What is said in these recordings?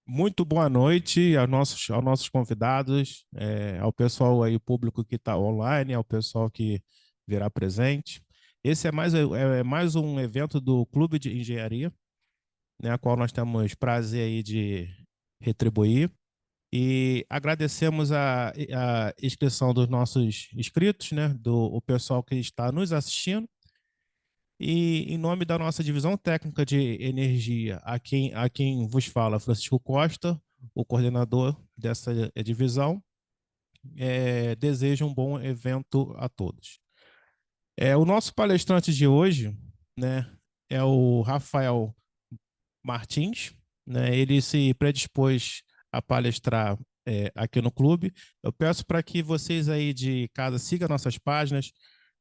Muito boa noite aos nossos convidados, ao pessoal aí, público que está online, ao pessoal que virá presente. Esse é mais um evento do Clube de Engenharia, né, a qual nós temos prazer aí de retribuir. E agradecemos a inscrição dos nossos inscritos, né, o pessoal que está nos assistindo. E em nome da nossa divisão técnica de energia, a quem vos fala, Francisco Costa, o coordenador dessa divisão, desejo um bom evento a todos. O nosso palestrante de hoje, né, é o Rafael Martins, né, ele se predispôs a palestrar aqui no clube. Eu peço para que vocês aí de casa sigam nossas páginas,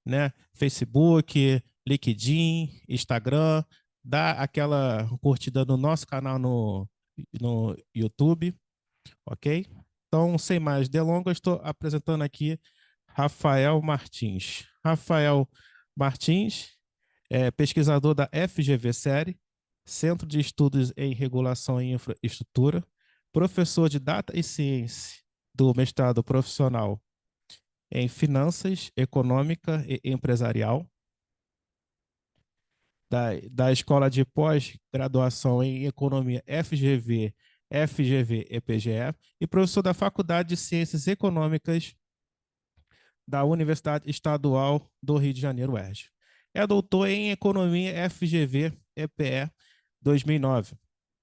né? Facebook, LinkedIn, Instagram, dá aquela curtida no nosso canal no YouTube, ok? Então, sem mais delongas, estou apresentando aqui Rafael Martins. Rafael Martins é pesquisador da FGV Série, Centro de Estudos em Regulação e Infraestrutura, professor de Data e Ciência do mestrado profissional em Finanças, Econômica e Empresarial, da Escola de Pós-Graduação em Economia FGV EPGE, e professor da Faculdade de Ciências Econômicas da Universidade Estadual do Rio de Janeiro, UERJ. É doutor em Economia FGV EPE 2009,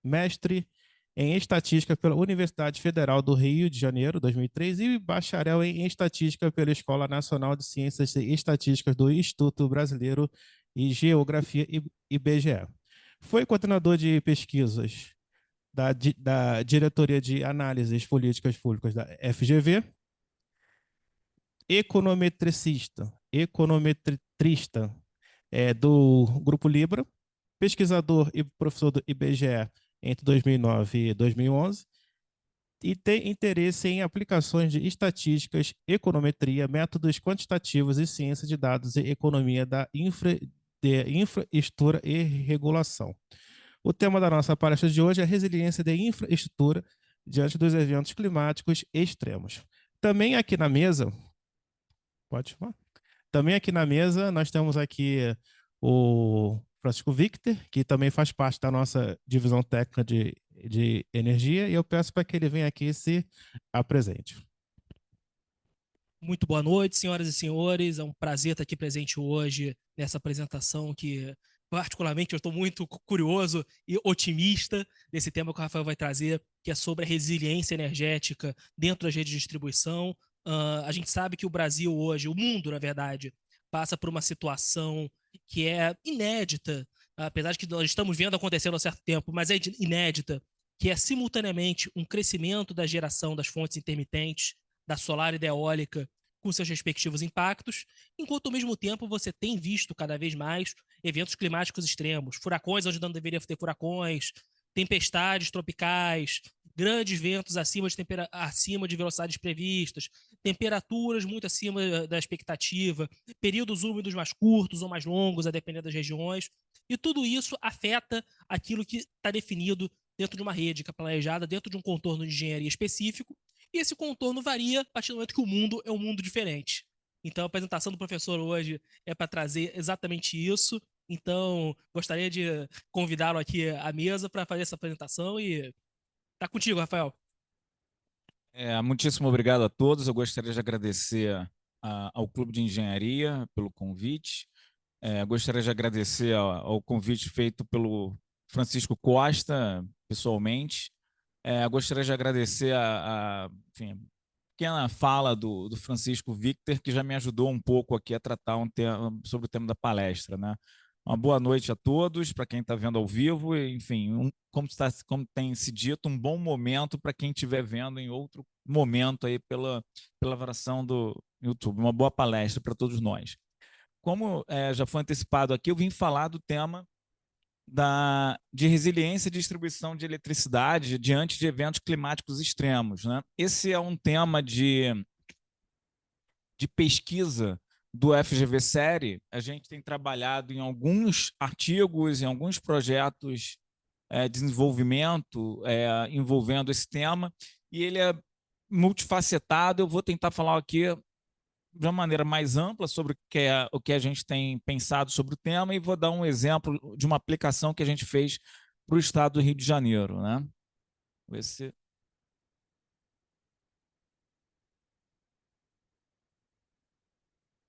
mestre em Estatística pela Universidade Federal do Rio de Janeiro, 2003, e bacharel em Estatística pela Escola Nacional de Ciências e Estatísticas do Instituto Brasileiro e Geografia, IBGE. Foi coordenador de pesquisas da Diretoria de Análises Políticas Públicas da FGV, econometrista do Grupo Libra, pesquisador e professor do IBGE entre 2009 e 2011, e tem interesse em aplicações de estatísticas, econometria, métodos quantitativos e ciência de dados e economia de infraestrutura e regulação. O tema da nossa palestra de hoje é a resiliência da infraestrutura diante dos eventos climáticos extremos. Também aqui na mesa, pode falar? Também aqui na mesa nós temos aqui o Francisco Victor, que também faz parte da nossa divisão técnica de energia, e eu peço para que ele venha aqui e se apresente. Muito boa noite, senhoras e senhores. É um prazer estar aqui presente hoje nessa apresentação que, particularmente, eu estou muito curioso e otimista desse tema que o Rafael vai trazer, que é sobre a resiliência energética dentro das redes de distribuição. A gente sabe que o Brasil hoje, o mundo, na verdade, passa por uma situação que é inédita, apesar de que nós estamos vendo acontecendo há certo tempo, mas é inédita, que é simultaneamente um crescimento da geração das fontes intermitentes, da solar e da eólica, com seus respectivos impactos, enquanto ao mesmo tempo você tem visto cada vez mais eventos climáticos extremos, furacões onde não deveria ter furacões, tempestades tropicais, grandes ventos acima de velocidades previstas, temperaturas muito acima da expectativa, períodos úmidos mais curtos ou mais longos, a depender das regiões, e tudo isso afeta aquilo que está definido dentro de uma rede que é planejada, dentro de um contorno de engenharia específico, e esse contorno varia a partir do momento que o mundo é um mundo diferente. Então, a apresentação do professor hoje é para trazer exatamente isso. Então, gostaria de convidá-lo aqui à mesa para fazer essa apresentação e tá contigo, Rafael. Muitíssimo obrigado a todos. Eu gostaria de agradecer ao Clube de Engenharia pelo convite. Gostaria de agradecer ao convite feito pelo Francisco Costa, pessoalmente. Gostaria de agradecer enfim, pequena fala do Francisco Victor, que já me ajudou um pouco aqui a tratar sobre o tema da palestra, né? Uma boa noite a todos, para quem está vendo ao vivo, e, enfim, como tem se dito, um bom momento para quem estiver vendo em outro momento aí pela versão do YouTube. Uma boa palestra para todos nós. Como já foi antecipado aqui, eu vim falar do tema de resiliência e distribuição de eletricidade diante de eventos climáticos extremos, né? Esse é um tema de pesquisa do FGV Série. A gente tem trabalhado em alguns artigos, em alguns projetos desenvolvimento envolvendo esse tema, e ele é multifacetado. Eu vou tentar falar aqui de uma maneira mais ampla sobre o que a gente tem pensado sobre o tema, e vou dar um exemplo de uma aplicação que a gente fez para o estado do Rio de Janeiro, né? Ver se...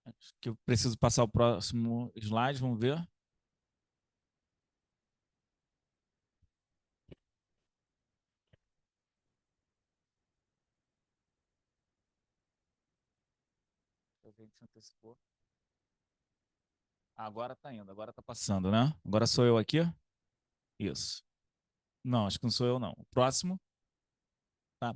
Acho que eu preciso passar o próximo slide, vamos ver. Deixa eu ver se antecipou. Agora está indo, agora está passando, né? Agora sou eu aqui? Isso. Não, acho que não sou eu, não. O próximo. Tá.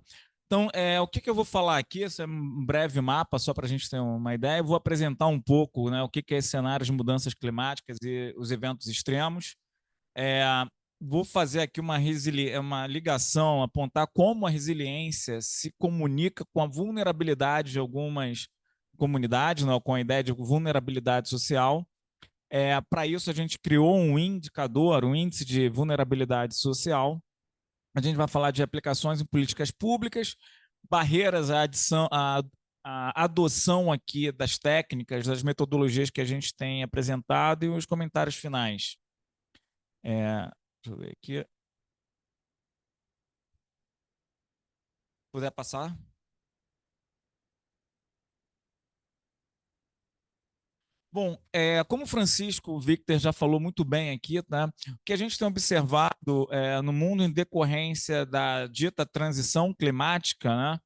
Então, o que eu vou falar aqui? Esse é um breve mapa, só para a gente ter uma ideia. Eu vou apresentar um pouco, né, o que é esse cenário de mudanças climáticas e os eventos extremos. Vou fazer aqui uma ligação, apontar como a resiliência se comunica com a vulnerabilidade de algumas comunidades, né, com a ideia de vulnerabilidade social. Para isso, a gente criou um indicador, um índice de vulnerabilidade social. A gente vai falar de aplicações em políticas públicas, barreiras à adoção aqui das técnicas, das metodologias que a gente tem apresentado, e os comentários finais. Deixa eu ver aqui. Puder passar? Bom, como o Francisco Victor já falou muito bem aqui, né, o que a gente tem observado no mundo em decorrência da dita transição climática, né,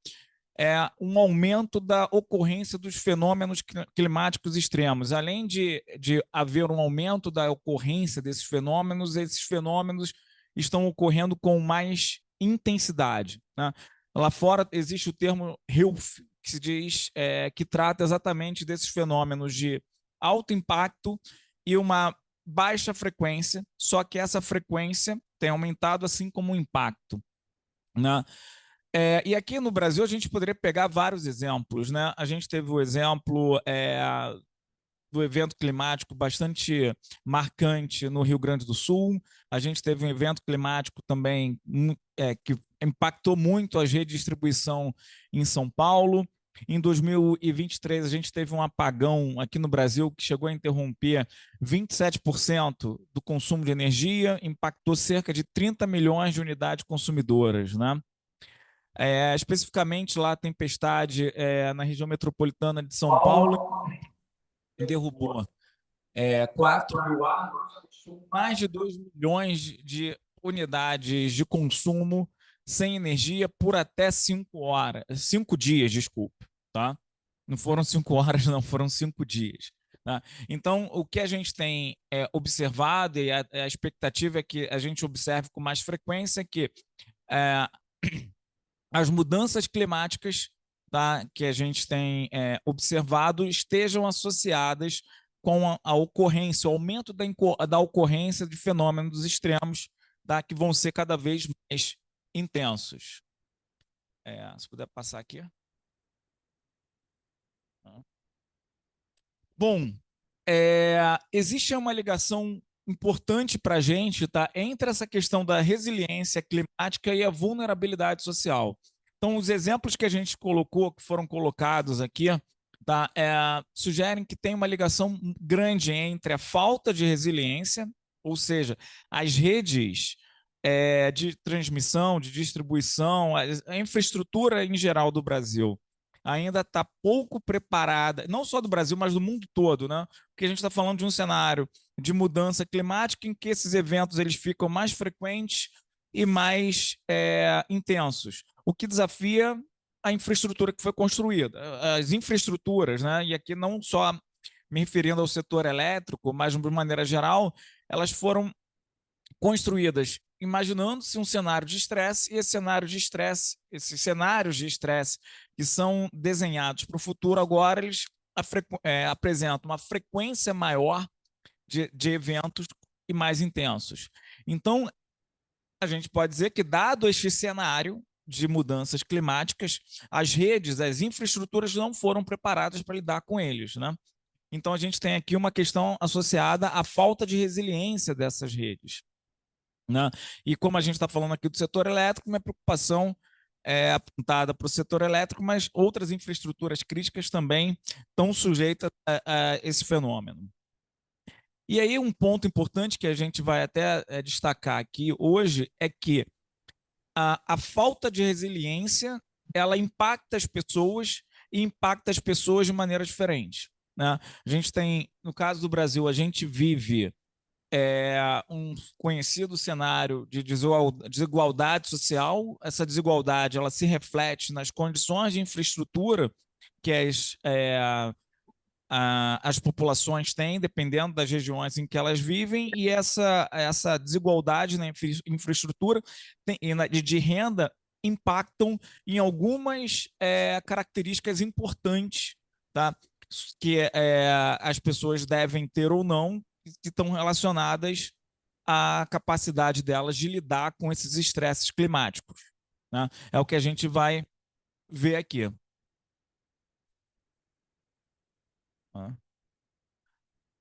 é um aumento da ocorrência dos fenômenos climáticos extremos. Além de haver um aumento da ocorrência desses fenômenos, esses fenômenos estão ocorrendo com mais intensidade, né? Lá fora existe o termo HILF, que se diz que trata exatamente desses fenômenos de alto impacto e uma baixa frequência, só que essa frequência tem aumentado assim como o impacto, né? E aqui no Brasil a gente poderia pegar vários exemplos, né? A gente teve o exemplo do evento climático bastante marcante no Rio Grande do Sul. A gente teve um evento climático também que impactou muito a rede de distribuição em São Paulo. Em 2023, a gente teve um apagão aqui no Brasil que chegou a interromper 27% do consumo de energia, impactou cerca de 30 milhões de unidades consumidoras, né? Especificamente lá, a tempestade na região metropolitana de São Paulo derrubou mais de 2 milhões de unidades de consumo sem energia por até 5 dias, desculpe, tá? Não foram 5 horas, não, foram 5 dias. Tá? Então, o que a gente tem observado, e a expectativa é que a gente observe com mais frequência, que as mudanças climáticas, tá, que a gente tem observado estejam associadas com a ocorrência, o aumento da ocorrência de fenômenos extremos, tá, que vão ser cada vez mais intensos. Se puder passar aqui. Bom, existe uma ligação importante para a gente, tá, entre essa questão da resiliência climática e a vulnerabilidade social. Então, os exemplos que a gente colocou, que foram colocados aqui, tá, sugerem que tem uma ligação grande entre a falta de resiliência, ou seja, as redes de transmissão, de distribuição, a infraestrutura em geral do Brasil ainda está pouco preparada, não só do Brasil, mas do mundo todo, né? Porque a gente está falando de um cenário de mudança climática em que esses eventos eles ficam mais frequentes e mais intensos, o que desafia a infraestrutura que foi construída, as infraestruturas, né? E aqui não só me referindo ao setor elétrico, mas de maneira geral, elas foram construídas imaginando-se um cenário de estresse, e esses cenários de estresse que são desenhados para o futuro, agora eles apresentam uma frequência maior de eventos e mais intensos. Então, a gente pode dizer que, dado este cenário de mudanças climáticas, as redes, as infraestruturas não foram preparadas para lidar com eles, né? Então, a gente tem aqui uma questão associada à falta de resiliência dessas redes. né? E como a gente está falando aqui do setor elétrico, minha preocupação é apontada para o setor elétrico, mas outras infraestruturas críticas também estão sujeitas a esse fenômeno. E aí um ponto importante que a gente vai até destacar aqui hoje é que a falta de resiliência, ela impacta as pessoas e impacta as pessoas de maneira diferente, né? A gente tem, no caso do Brasil, a gente vive um conhecido cenário de desigualdade social. Essa desigualdade, ela se reflete nas condições de infraestrutura que as populações têm, dependendo das regiões em que elas vivem, e essa desigualdade na infraestrutura de renda impactam em algumas características importantes, tá? Que as pessoas devem ter ou não, que estão relacionadas à capacidade delas de lidar com esses estresses climáticos, né? É o que a gente vai ver aqui.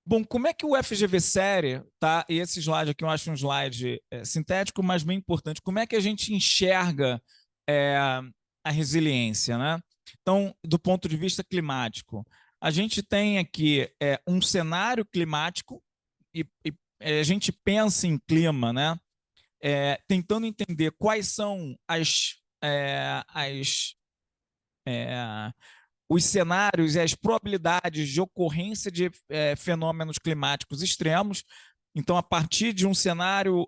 Bom, como é que o FGV Série, tá? E esse slide aqui eu acho um slide sintético, mas bem importante. Como é que a gente enxerga a resiliência, né? Então, do ponto de vista climático, a gente tem aqui um cenário climático e a gente pensa em clima, né? Tentando entender quais são os cenários e as probabilidades de ocorrência de fenômenos climáticos extremos. Então, a partir de um cenário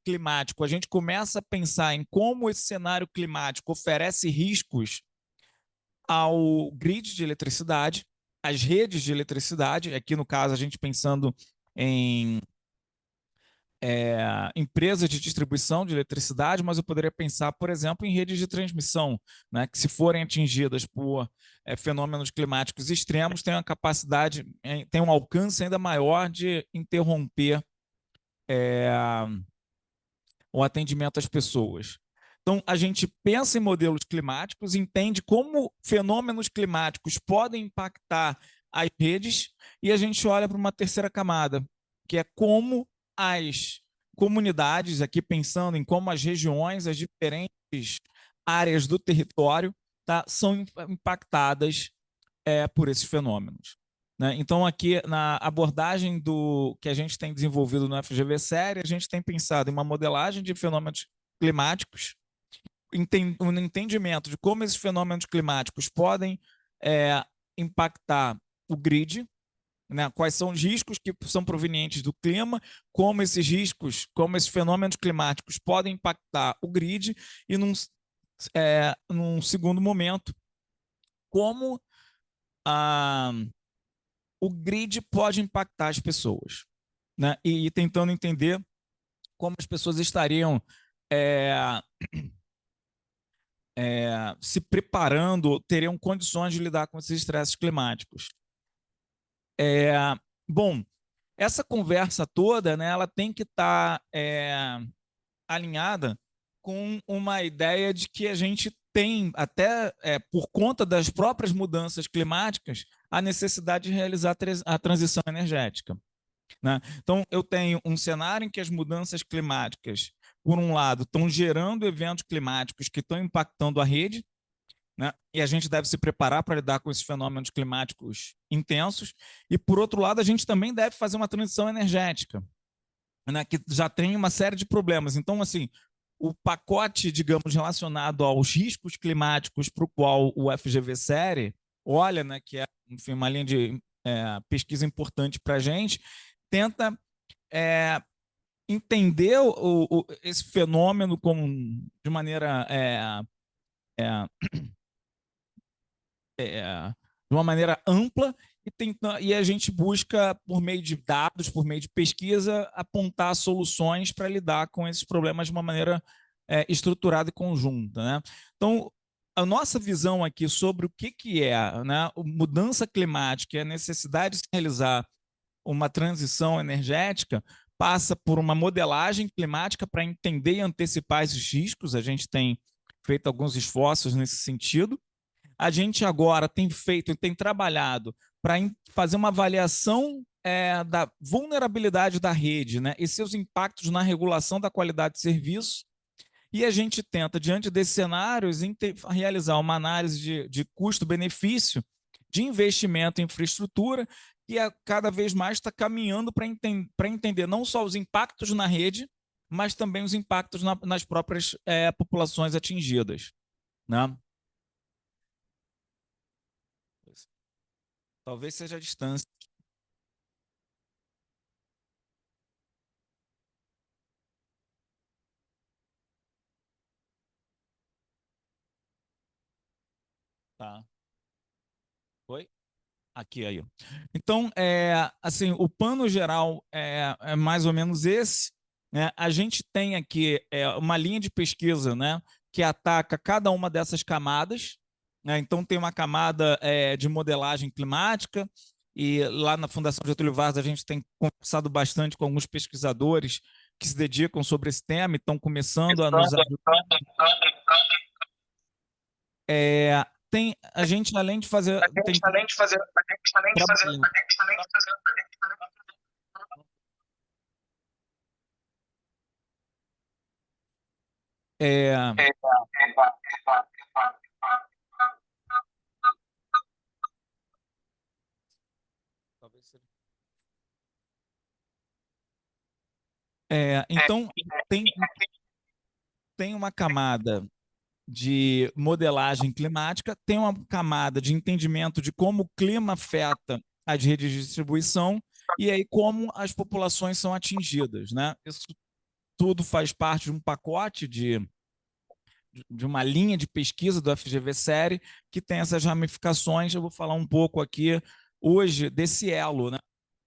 climático, a gente começa a pensar em como esse cenário climático oferece riscos ao grid de eletricidade, às redes de eletricidade. Aqui, no caso, a gente pensando em empresas de distribuição de eletricidade, mas eu poderia pensar, por exemplo, em redes de transmissão, né, que, se forem atingidas por fenômenos climáticos extremos, têm uma capacidade, têm um alcance ainda maior de interromper o atendimento às pessoas. Então, a gente pensa em modelos climáticos, entende como fenômenos climáticos podem impactar as redes, e a gente olha para uma terceira camada, que é como as comunidades, aqui pensando em como as regiões, as diferentes áreas do território, tá, são impactadas por esses fenômenos, né? Então, aqui na abordagem que a gente tem desenvolvido no FGV Série, a gente tem pensado em uma modelagem de fenômenos climáticos, um entendimento de como esses fenômenos climáticos podem impactar o grid, né? Quais são os riscos que são provenientes do clima, como esses riscos, como esses fenômenos climáticos podem impactar o grid, e num segundo momento, como o grid pode impactar as pessoas, né? E tentando entender como as pessoas estariam se preparando, teriam condições de lidar com esses estresses climáticos. Bom, essa conversa toda, né, ela tem que estar alinhada com uma ideia de que a gente tem, até por conta das próprias mudanças climáticas, a necessidade de realizar a transição energética, né? Então, eu tenho um cenário em que as mudanças climáticas, por um lado, estão gerando eventos climáticos que estão impactando a rede, né? E a gente deve se preparar para lidar com esses fenômenos climáticos intensos. E, por outro lado, a gente também deve fazer uma transição energética, né, que já tem uma série de problemas. Então, assim, o pacote, digamos, relacionado aos riscos climáticos para o qual o FGV Série olha, né, que é, enfim, uma linha de pesquisa importante para a gente, tenta entender esse fenômeno de maneira de uma maneira ampla, e a gente busca, por meio de dados, por meio de pesquisa, apontar soluções para lidar com esses problemas de uma maneira estruturada e conjunta, né? Então, a nossa visão aqui sobre o que é, né, mudança climática e a necessidade de se realizar uma transição energética passa por uma modelagem climática para entender e antecipar esses riscos. A gente tem feito alguns esforços nesse sentido. A gente agora tem trabalhado para fazer uma avaliação da vulnerabilidade da rede, né, e seus impactos na regulação da qualidade de serviço. E a gente tenta, diante desses cenários, realizar uma análise de custo-benefício de investimento em infraestrutura, que cada vez mais está caminhando para entender não só os impactos na rede, mas também os impactos nas próprias populações atingidas, né? Talvez seja a distância. Tá. Oi? Aqui, aí. Então, assim, o plano geral é mais ou menos esse, né? A gente tem aqui uma linha de pesquisa, né, que ataca cada uma dessas camadas, né? Então, tem uma camada de modelagem climática, e lá na Fundação Getúlio Vargas a gente tem conversado bastante com alguns pesquisadores que se dedicam sobre esse tema e estão começando a nos ajudar. A gente, além de fazer. Então, tem uma camada de modelagem climática, tem uma camada de entendimento de como o clima afeta as redes de distribuição e aí como as populações são atingidas, né? Isso tudo faz parte de um pacote de uma linha de pesquisa do FGV Série que tem essas ramificações. Eu vou falar um pouco aqui hoje desse elo, né?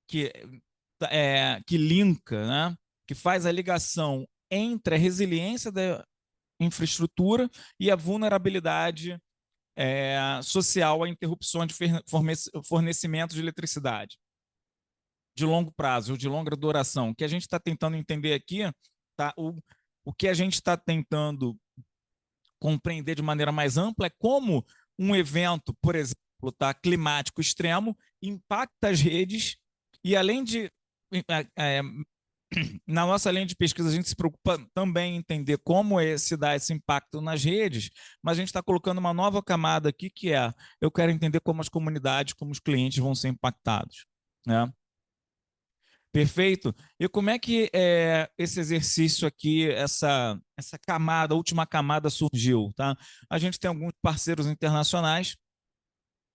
Que linka, né? Que faz a ligação entre a resiliência da infraestrutura e a vulnerabilidade social a interrupções de fornecimento de eletricidade de longo prazo ou de longa duração. O que a gente está tentando entender aqui, tá? O que a gente está tentando compreender de maneira mais ampla é como um evento, por exemplo, tá, climático extremo, impacta as redes e, além de na nossa linha de pesquisa, a gente se preocupa também em entender como se dá esse impacto nas redes, mas a gente está colocando uma nova camada aqui, que eu quero entender como as comunidades, como os clientes vão ser impactados, né? Perfeito? E como é que esse exercício aqui, essa camada, a última camada surgiu, tá? A gente tem alguns parceiros internacionais,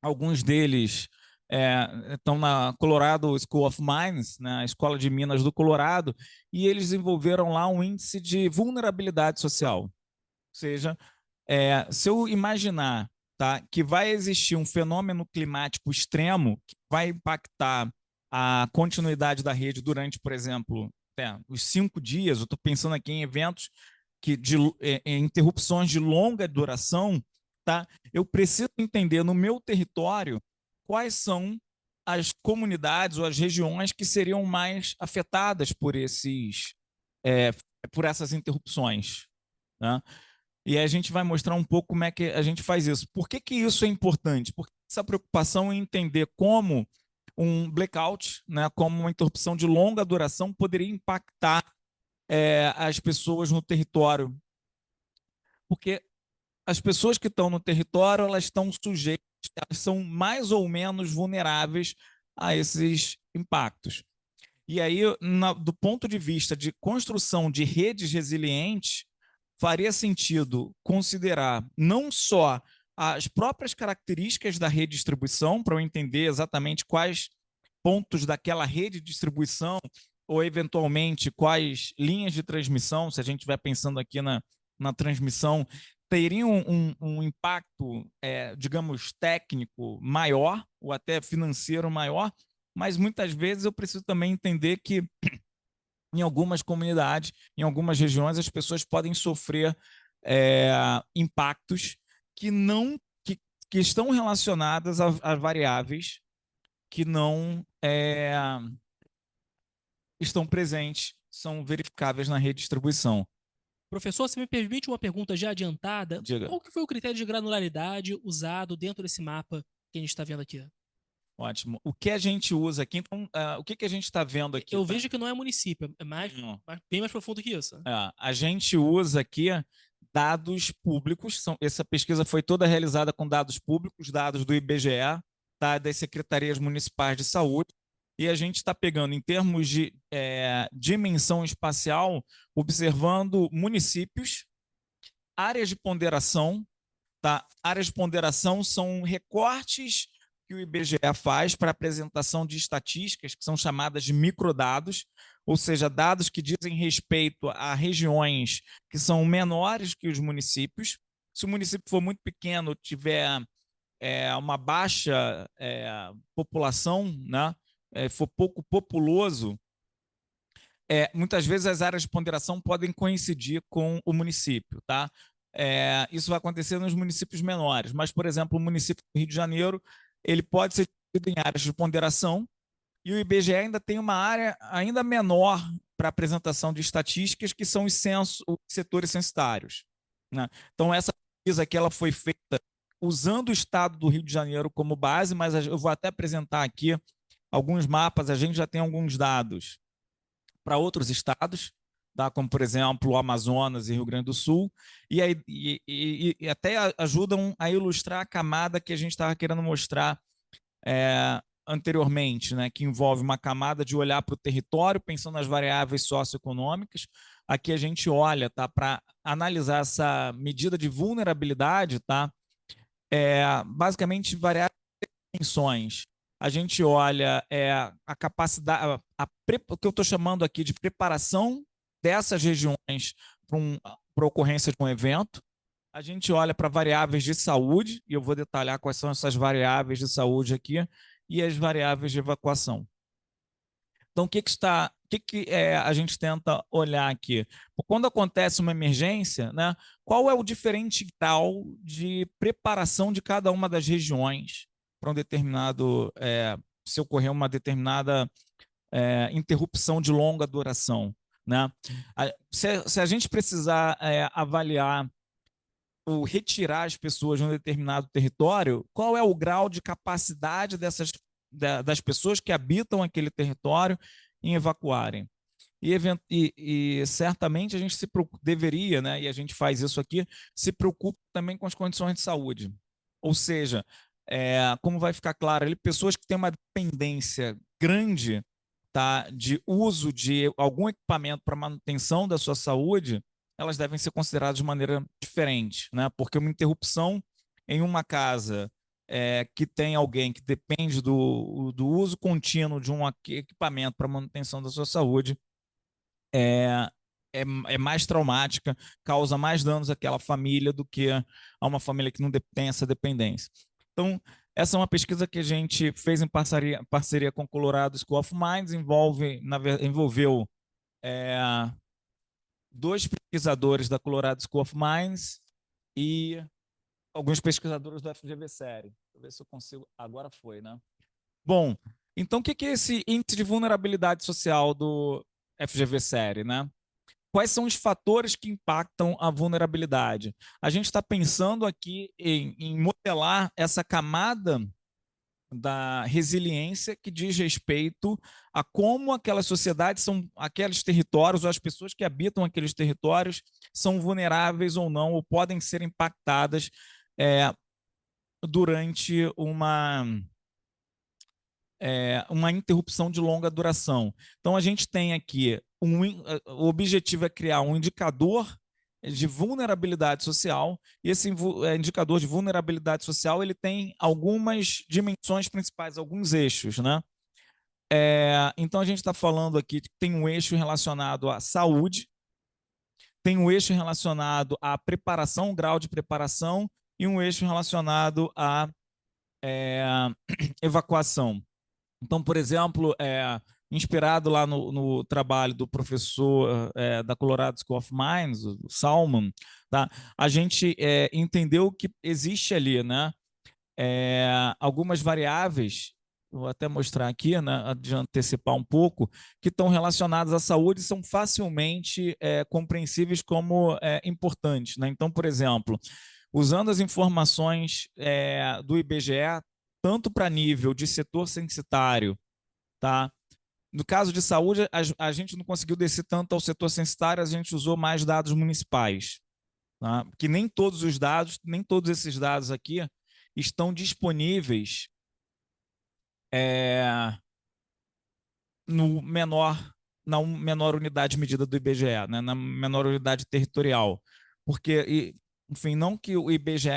alguns deles estão na Colorado School of Mines, na Escola de Minas do Colorado, e eles desenvolveram lá um índice de vulnerabilidade social. Ou seja, se eu imaginar, tá, que vai existir um fenômeno climático extremo que vai impactar a continuidade da rede durante, por exemplo, os 5 dias, eu estou pensando aqui em eventos em interrupções de longa duração, tá? Eu preciso entender no meu território quais são as comunidades ou as regiões que seriam mais afetadas por essas interrupções, né? E a gente vai mostrar um pouco como é que a gente faz isso. Por que isso é importante? Porque essa preocupação em entender como um blackout, né, como uma interrupção de longa duração, poderia impactar as pessoas no território. Porque as pessoas que estão no território, elas estão sujeitas, elas são mais ou menos vulneráveis a esses impactos. E aí, do ponto de vista de construção de redes resilientes, faria sentido considerar não só as próprias características da rede de distribuição, para eu entender exatamente quais pontos daquela rede de distribuição, ou eventualmente quais linhas de transmissão, se a gente estiver pensando aqui na transmissão, teriam um impacto, digamos, técnico maior, ou até financeiro maior, mas muitas vezes eu preciso também entender que em algumas comunidades, em algumas regiões, as pessoas podem sofrer impactos que estão relacionadas a variáveis que não estão presentes, são verificáveis na rede de distribuição. Professor, se me permite uma pergunta já adiantada, Diga. qual que foi o critério de granularidade usado dentro desse mapa que a gente está vendo aqui? Ótimo. O que a gente usa aqui, então, o que a gente está vendo aqui? Eu tá? vejo que não é município, é bem mais profundo que isso. A gente usa aqui dados públicos, essa pesquisa foi toda realizada com dados públicos, dados do IBGE, tá, das secretarias municipais de saúde, e a gente está pegando, em termos de dimensão espacial, observando municípios, áreas de ponderação, tá? Áreas de ponderação são recortes que o IBGE faz para apresentação de estatísticas, que são chamadas de microdados, ou seja, dados que dizem respeito a regiões que são menores que os municípios. Se o município for muito pequeno, tiver uma baixa população, né? For pouco populoso, muitas vezes as áreas de ponderação podem coincidir com o município, tá? Isso vai acontecer nos municípios menores, mas, por exemplo, o município do Rio de Janeiro, ele pode ser dividido em áreas de ponderação, e o IBGE ainda tem uma área ainda menor para apresentação de estatísticas, que são os setores censitários, né? Então, essa pesquisa aqui ela foi feita usando o estado do Rio de Janeiro como base, mas eu vou até apresentar aqui alguns mapas, a gente já tem alguns dados para outros estados, tá? Como, por exemplo, o Amazonas e Rio Grande do Sul, e até ajudam a ilustrar a camada que a gente estava querendo mostrar anteriormente, né? Que envolve uma camada de olhar para o território, pensando nas variáveis socioeconômicas. Aqui a gente olha, tá, para analisar essa medida de vulnerabilidade, tá? Basicamente, variáveis de dimensões. A gente olha a capacidade, o que eu estou chamando aqui de preparação dessas regiões para a ocorrência de um evento. A gente olha para variáveis de saúde, e eu vou detalhar quais são essas variáveis de saúde aqui, e as variáveis de evacuação. Então, o que a gente tenta olhar aqui? Quando acontece uma emergência, né, qual é o diferencial de preparação de cada uma das regiões para um determinado, se ocorrer uma determinada interrupção de longa duração, né? Se a gente precisar avaliar ou retirar as pessoas de um determinado território, qual é o grau de capacidade das pessoas que habitam aquele território em evacuarem? E certamente a gente deveria, né, e a gente faz isso aqui, se preocupa também com as condições de saúde. Ou seja, como vai ficar claro, ali, pessoas que têm uma dependência grande, tá, de uso de algum equipamento para manutenção da sua saúde, elas devem ser consideradas de maneira diferente, né? Porque uma interrupção em uma casa que tem alguém que depende do uso contínuo de um equipamento para manutenção da sua saúde é mais traumática, causa mais danos àquela família do que a uma família que não tem essa dependência. Então, essa é uma pesquisa que a gente fez em parceria com o Colorado School of Mines, envolveu 2 pesquisadores da Colorado School of Mines e alguns pesquisadores do FGV Série. Deixa eu ver se eu consigo. Agora foi, né? Bom, então o que é esse índice de vulnerabilidade social do FGV Série, né? Quais são os fatores que impactam a vulnerabilidade? A gente está pensando aqui em modelar essa camada da resiliência que diz respeito a como aquelas sociedades aqueles territórios, ou as pessoas que habitam aqueles territórios são vulneráveis ou não, ou podem ser impactadas durante uma interrupção de longa duração. Então, a gente tem aqui, o objetivo é criar um indicador de vulnerabilidade social, e esse indicador de vulnerabilidade social ele tem algumas dimensões principais, alguns eixos, né? Então, a gente está falando aqui que tem um eixo relacionado à saúde, tem um eixo relacionado à preparação, grau de preparação, e um eixo relacionado à evacuação. Então, por exemplo, inspirado lá no trabalho do professor da Colorado School of Mines, o Salman, tá? A gente entendeu que existe ali, né, algumas variáveis, vou até mostrar aqui, né, de antecipar um pouco, que estão relacionadas à saúde e são facilmente compreensíveis como importantes, né? Então, por exemplo, usando as informações do IBGE, tanto para nível de setor censitário, tá? No caso de saúde, a gente não conseguiu descer tanto ao setor censitário, a gente usou mais dados municipais, tá? Que nem todos os dados, nem todos esses dados aqui estão disponíveis no menor, na menor unidade medida do IBGE, né? Na menor unidade territorial. Porque, enfim, não que o IBGE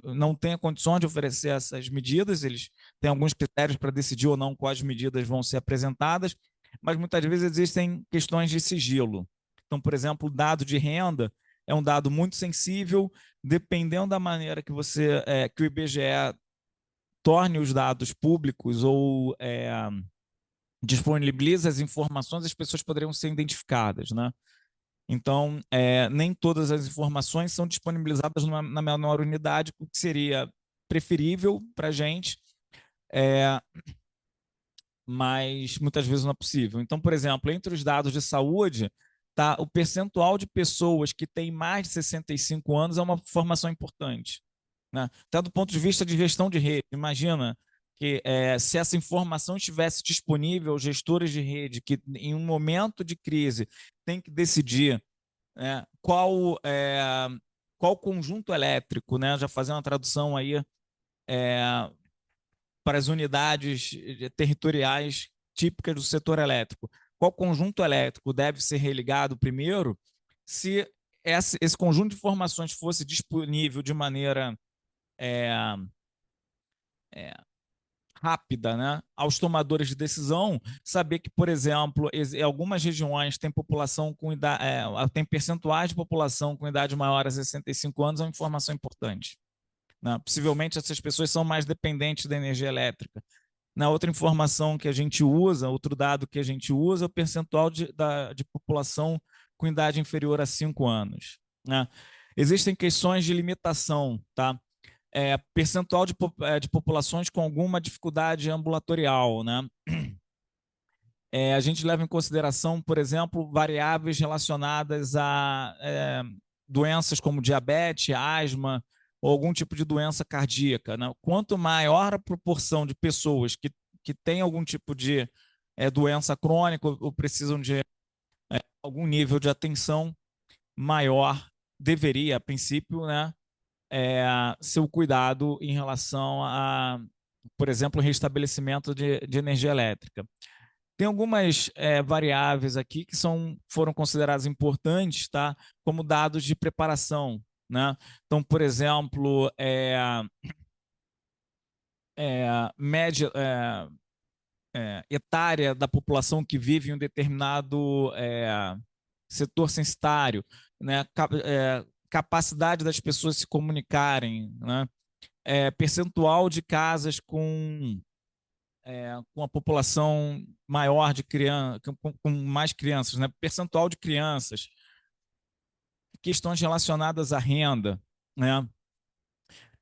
não tenha condições de oferecer essas medidas, eles têm alguns critérios para decidir ou não quais medidas vão ser apresentadas, mas muitas vezes existem questões de sigilo. Então, por exemplo, o dado de renda é um dado muito sensível, dependendo da maneira que que o IBGE torne os dados públicos ou disponibiliza as informações, as pessoas poderiam ser identificadas, né? Então, nem todas as informações são disponibilizadas na menor unidade, o que seria preferível para a gente, mas muitas vezes não é possível. Então, por exemplo, entre os dados de saúde, tá, o percentual de pessoas que têm mais de 65 anos é uma informação importante, né? Até do ponto de vista de gestão de rede. Imagina que se essa informação estivesse disponível, gestores de rede que em um momento de crise tem que decidir qual conjunto elétrico, né? Já fazendo uma tradução aí para as unidades territoriais típicas do setor elétrico. Qual conjunto elétrico deve ser religado primeiro? Se esse conjunto de informações fosse disponível de maneira rápida, né, aos tomadores de decisão, saber que, por exemplo, algumas regiões têm população com idade, tem percentuais de população com idade maior a 65 anos, é uma informação importante, né? Possivelmente essas pessoas são mais dependentes da energia elétrica. Na outra informação que a gente usa, outro dado que a gente usa, é o percentual de população com idade inferior a 5 anos, né? Existem questões de limitação, tá? Percentual de populações com alguma dificuldade ambulatorial, né? A gente leva em consideração, por exemplo, variáveis relacionadas a doenças como diabetes, asma ou algum tipo de doença cardíaca, né? Quanto maior a proporção de pessoas que têm algum tipo de doença crônica ou precisam de algum nível de atenção maior, deveria, a princípio, né, seu cuidado em relação a, por exemplo, o restabelecimento de energia elétrica. Tem algumas variáveis aqui que foram consideradas importantes, tá? Como dados de preparação, né? Então, por exemplo, média etária da população que vive em um determinado setor censitário, né? Capacidade das pessoas se comunicarem, né? Percentual de casas com a população maior de crianças, com mais crianças, né? Percentual de crianças, questões relacionadas à renda, né?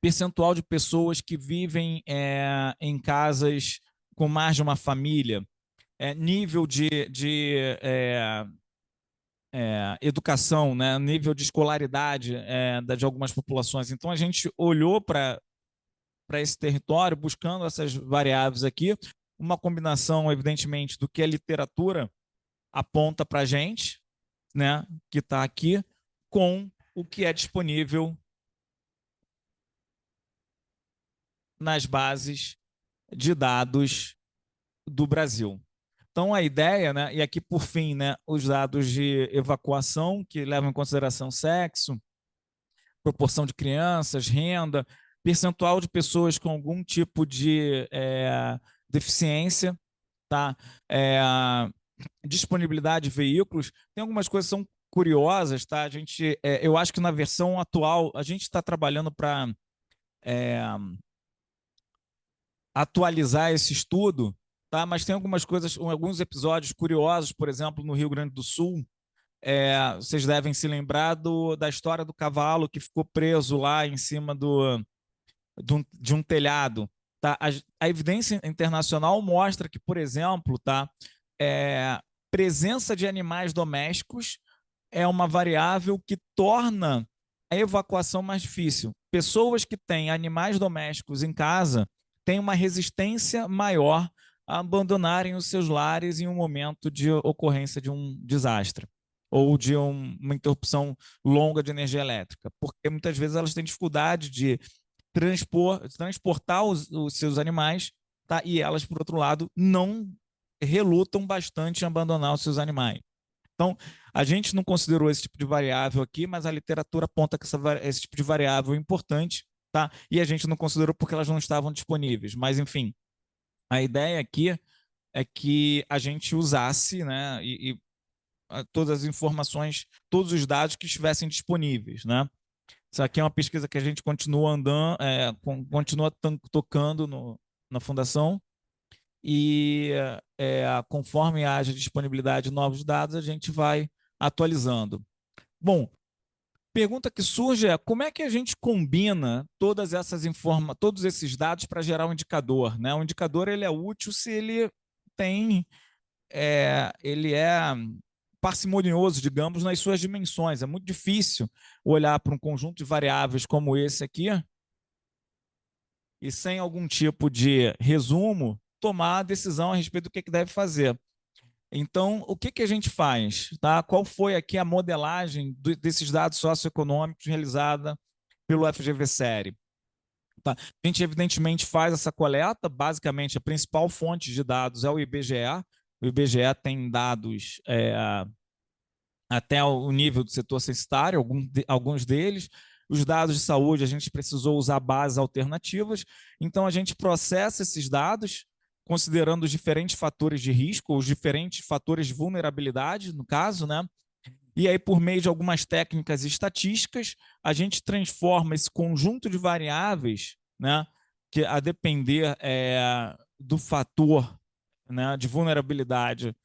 Percentual de pessoas que vivem em casas com mais de uma família, nível de educação, né? Nível de escolaridade de algumas populações. Então, a gente olhou para esse território, buscando essas variáveis aqui, uma combinação, evidentemente, do que a literatura aponta para a gente, né, que está aqui, com o que é disponível nas bases de dados do Brasil. Então, a ideia, né, e aqui, por fim, né, os dados de evacuação, que levam em consideração sexo, proporção de crianças, renda, percentual de pessoas com algum tipo de deficiência, tá? Disponibilidade de veículos. Tem algumas coisas que são curiosas, tá? Eu acho que na versão atual a gente está trabalhando para atualizar esse estudo, tá? Mas tem algumas coisas, alguns episódios curiosos, por exemplo, no Rio Grande do Sul. Vocês devem se lembrar da história do cavalo que ficou preso lá em cima de um telhado. Tá? A evidência internacional mostra que, por exemplo, tá, presença de animais domésticos é uma variável que torna a evacuação mais difícil. Pessoas que têm animais domésticos em casa têm uma resistência maior a abandonarem os seus lares em um momento de ocorrência de um desastre ou de uma interrupção longa de energia elétrica, porque muitas vezes elas têm dificuldade de transportar os seus animais, tá? E elas, por outro lado, não relutam bastante em abandonar os seus animais. Então, a gente não considerou esse tipo de variável aqui, mas a literatura aponta que esse tipo de variável é importante, tá? E a gente não considerou porque elas não estavam disponíveis. Mas, enfim, a ideia aqui é que a gente usasse, né, todas as informações, todos os dados que estivessem disponíveis, né? Isso aqui é uma pesquisa que a gente continua andando, continua tocando na fundação, e conforme haja disponibilidade de novos dados, a gente vai atualizando. Bom, pergunta que surge é como é que a gente combina todas essas todos esses dados para gerar um indicador, né? O indicador ele é útil se ele tem, ele é parcimonioso, digamos, nas suas dimensões. É muito difícil olhar para um conjunto de variáveis como esse aqui e sem algum tipo de resumo tomar a decisão a respeito do que deve fazer. Então, o que a gente faz? Tá? Qual foi aqui a modelagem desses dados socioeconômicos realizada pelo FGV-Série? Tá? A gente, evidentemente, faz essa coleta. Basicamente, a principal fonte de dados é o IBGE. O IBGE tem dados até o nível do setor censitário, alguns deles. Os dados de saúde, a gente precisou usar bases alternativas. Então, a gente processa esses dados, considerando os diferentes fatores de risco, os diferentes fatores de vulnerabilidade, no caso, né? E aí, por meio de algumas técnicas estatísticas, a gente transforma esse conjunto de variáveis, né, que a depender do fator, né, de vulnerabilidade,